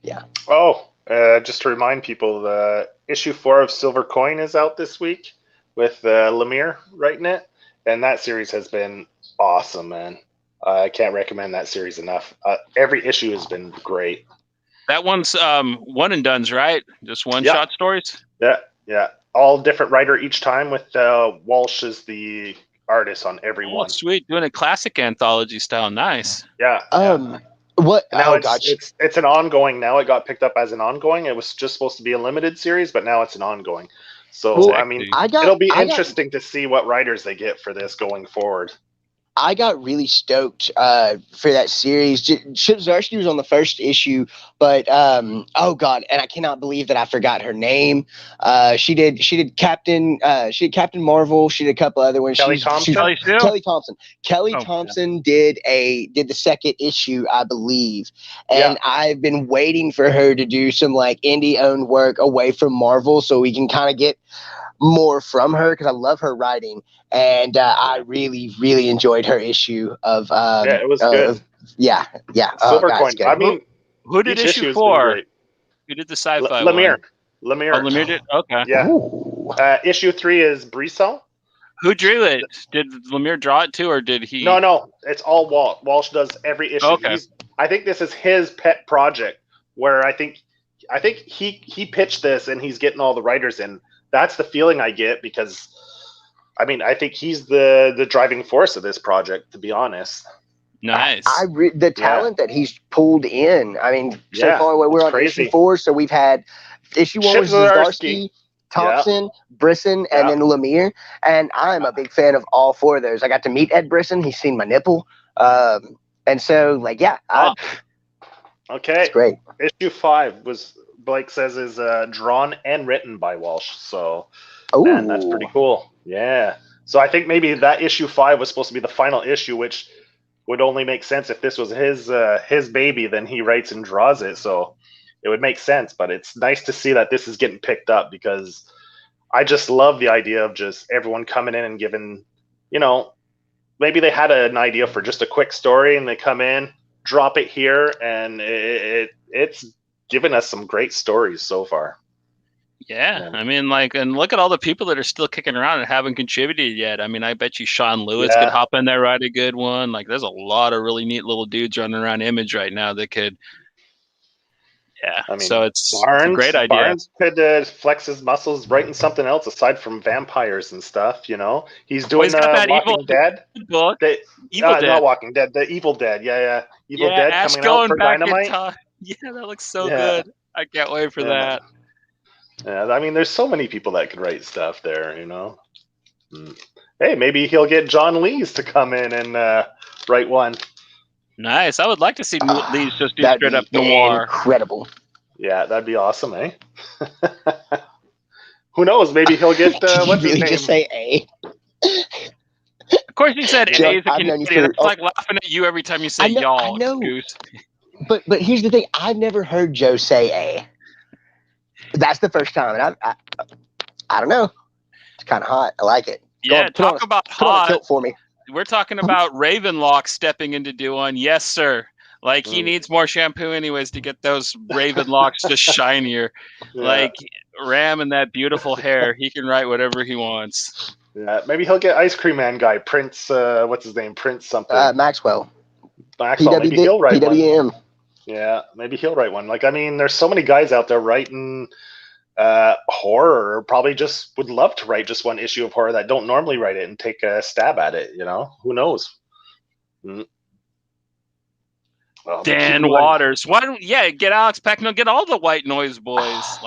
Yeah. Oh, just to remind people, the issue 4 of Silver Coin is out this week with Lemire writing it, and that series has been awesome, man. I can't recommend that series enough. Every issue has been great. That one's one and done's, right? Just one shot stories? Yeah. All different writer each time, with Walsh as the artist on every one. Sweet. Doing a classic anthology style. Nice. Yeah. What? Now it's an ongoing now. It got picked up as an ongoing. It was just supposed to be a limited series, but now it's an ongoing. So, I mean, it'll be interesting to see what writers they get for this going forward. I got really stoked for that series. Chip Zdarsky was on the first issue, but oh god, and I cannot believe that I forgot her name. She did Captain Marvel. She did a couple other ones. Kelly Thompson. Kelly Thompson did the second issue, I believe, and I've been waiting for her to do some like indie owned work away from Marvel, so we can kind of get more from her, because I love her writing, and I really, really enjoyed her issue of it was good. Yeah. Silver Coin. I mean, Who did issue 4? Who did the sci-fi one? Lemire. Oh, Lemire did? Okay. Yeah. Issue 3 is Risso. Who drew it? Did Lemire draw it too, or did he? No. It's all Walsh. Walsh does every issue. Okay. I think this is his pet project, where I think he pitched this and he's getting all the writers in. That's the feeling I get, because I mean, I think he's the driving force of this project, to be honest. Nice. The talent that he's pulled in. I mean, so far we're on crazy. issue 4, so we've had issue 1 was Zdarsky, Thompson, Brisson, and then Lemire. And I'm a big fan of all 4 of those. I got to meet Ed Brisson. He's seen my nipple. And so, like, okay. It's great. Issue 5 was, Blake says, is drawn and written by Walsh. So, man, that's pretty cool. Yeah. So I think maybe that issue 5 was supposed to be the final issue, which would only make sense if this was his baby. Then he writes and draws it. So it would make sense. But it's nice to see that this is getting picked up, because I just love the idea of just everyone coming in and giving, maybe they had an idea for just a quick story and they come in, drop it here, and it's given us some great stories so far. Yeah, I mean, and look at all the people that are still kicking around and haven't contributed yet. I mean, I bet you Sean Lewis could hop in there, write a good one. Like, there's a lot of really neat little dudes running around Image right now that could. Yeah, I mean, so it's a great idea. Barnes could flex his muscles writing something else aside from vampires and stuff. He's doing Walking Dead book. Not Walking Dead, the Evil Dead. Yeah, Evil Dead Ash coming out for Dynamite. Yeah, that looks so good. I can't wait for that. Yeah, I mean, there's so many people that could write stuff there, Hey, maybe he'll get John Lees to come in and write one. Nice. I would like to see Lees just do straight up noir. Incredible. Yeah, that'd be awesome, eh? Who knows? Maybe he'll get what's his name? Just say A. Of course, he said A. It's like laughing at you every time you say y'all, Goose. But here's the thing: I've never heard Joe say A. That's the first time, and I don't know. It's kind of hot. I like it. Yeah, talk about hot. Put on a tilt for me. We're talking about Ravenlock stepping in to do one. Yes, sir. Like, he needs more shampoo anyways to get those Ravenlocks just shinier. Yeah. Like, Ram and that beautiful hair. He can write whatever he wants. Yeah, maybe he'll get Ice Cream Man guy. Prince, what's his name? Prince something. Maxwell. Maybe he'll write PWM. one. Yeah, maybe he'll write one. Like, I mean, there's so many guys out there writing horror, probably just would love to write just one issue of horror that don't normally write it and take a stab at it, Who knows? Well, Dan Waters. Why don't get Alex Pecknell, get all the White Noise boys.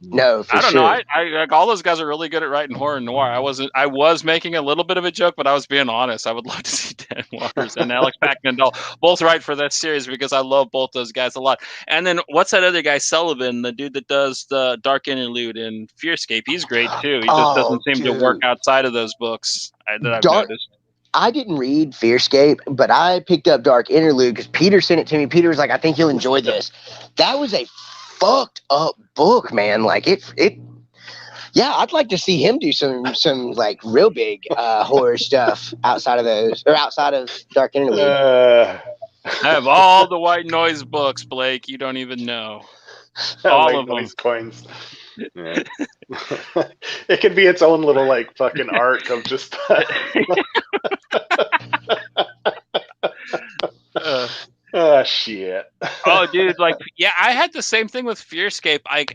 No, for I don't sure. know. I like, all those guys are really good at writing horror and noir. I was making a little bit of a joke, but I was being honest. I would love to see Dan Waters and Alex Pecknell both write for that series, because I love both those guys a lot. And then what's that other guy, Sullivan, the dude that does the Dark Interlude and Fearscape? He's great too. He just doesn't seem to work outside of those books that I've noticed. I didn't read Fearscape, but I picked up Dark Interlude because Peter sent it to me. Peter was like, I think you'll enjoy this. That was a fucked up book, man. Like it I'd like to see him do some like real big horror stuff outside of Dark Interlude. I have all the White Noise books, Blake. You don't even know. All of them. Coins. Yeah. It could be its own little fucking arc of just shit. Oh, dude, I had the same thing with Fearscape. I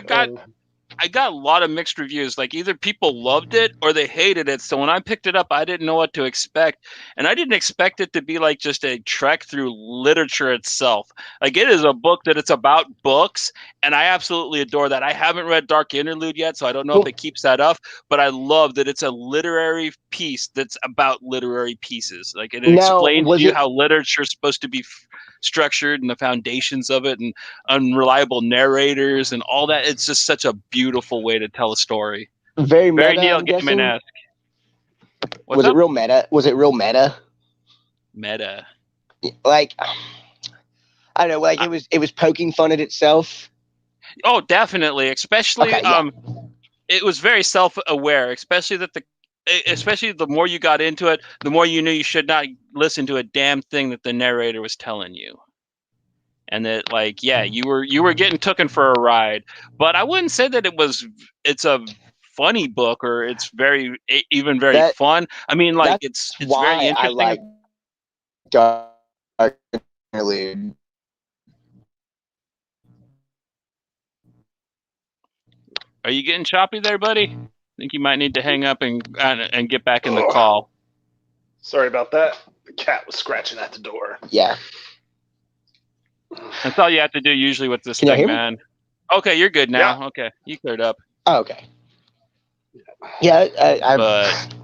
got a lot of mixed reviews. Like, either people loved it or they hated it. So when I picked it up, I didn't know what to expect. And I didn't expect it to be just a trek through literature itself. Like, it is a book that it's about books, and I absolutely adore that. I haven't read Dark Interlude yet, so I don't know if it keeps that up, but I love that it's a literary piece that's about literary pieces. Like, it explains to you how literature is supposed to be structured and the foundations of it and unreliable narrators and all that. It's just such a beautiful way to tell a story. Very Neil Gaiman-esque. Was it real meta? Meta. Like, I don't know, it was poking fun at itself. Oh, definitely. Especially it was very self-aware, especially the more you got into it, the more you knew you should not listen to a damn thing that the narrator was telling you. and that like you were getting taken for a ride. But I wouldn't say that it's a funny book or it's very fun. I mean, like it's very interesting. I like Dark Interlude. Are you getting choppy there, buddy? I think you might need to hang up and get back in the call. Sorry about that. The cat was scratching at the door. Yeah. That's all you have to do usually with this thing, man. Okay, you're good now. Yeah. Okay, you cleared up. Oh, okay. Yeah,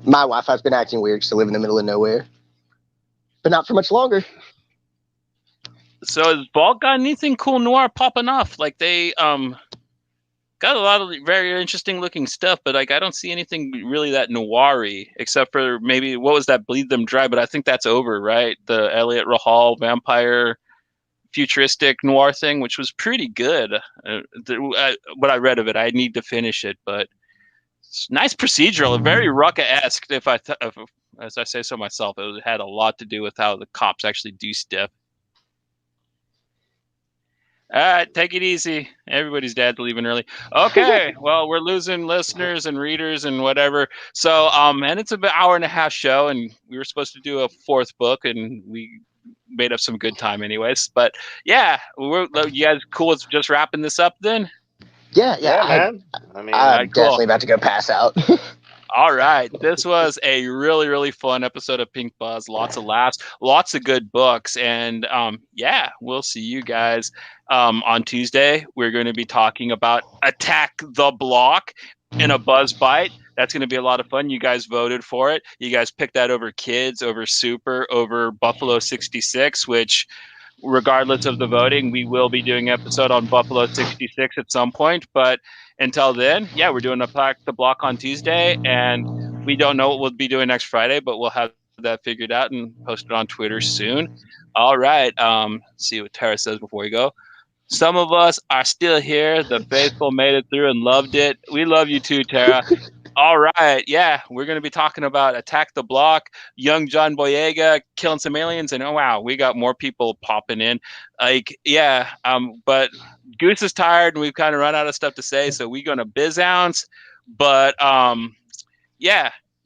my Wi-Fi's been acting weird because I live in the middle of nowhere. But not for much longer. So has Vaughn got anything cool noir popping off? Like they got a lot of very interesting looking stuff, but like I don't see anything really that noir-y, except for maybe what was that Bleed Them Dry, but I think that's over, right? The Elliot Rahal vampire futuristic noir thing, which was pretty good. What I read of it, I need to finish it, but it's nice procedural, very Rucka-esque. As I say so myself, it had a lot to do with how the cops actually do stuff. All right, take it easy. Everybody's dad's leaving early. Okay, well, we're losing listeners and readers and whatever. So, and it's about an hour and a half show, and we were supposed to do a fourth book, and we made up some good time anyways. But yeah, you guys cool with just wrapping this up then? Yeah, man. I'm definitely about to go pass out. All right. This was a really, really fun episode of Pink Buzz. Lots of laughs, lots of good books. And we'll see you guys on Tuesday. We're going to be talking about Attack the Block in a Buzz Bite. That's going to be a lot of fun. You guys voted for it. You guys picked that over Kids, over Super, over Buffalo 66, which regardless of the voting, we will be doing an episode on Buffalo 66 at some point. But until then, we're doing Attack the Block on Tuesday, and we don't know what we'll be doing next Friday, but we'll have that figured out and post it on Twitter soon. All right. See what Tara says before we go. Some of us are still here. The faithful made it through and loved it. We love you too, Tara. All right. Yeah, we're going to be talking about Attack the Block, young John Boyega killing some aliens. And oh, wow, we got more people popping in. But Goose is tired and we've kind of run out of stuff to say. So we're going to biz ounce. But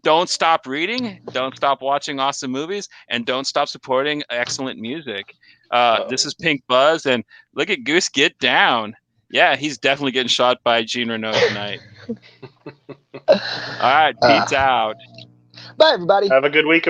don't stop reading. Don't stop watching awesome movies. And don't stop supporting excellent music. This is Pink Buzz. And look at Goose get down. Yeah, he's definitely getting shot by Jean Renault tonight. All right, Pete's out. Bye, everybody. Have a good week.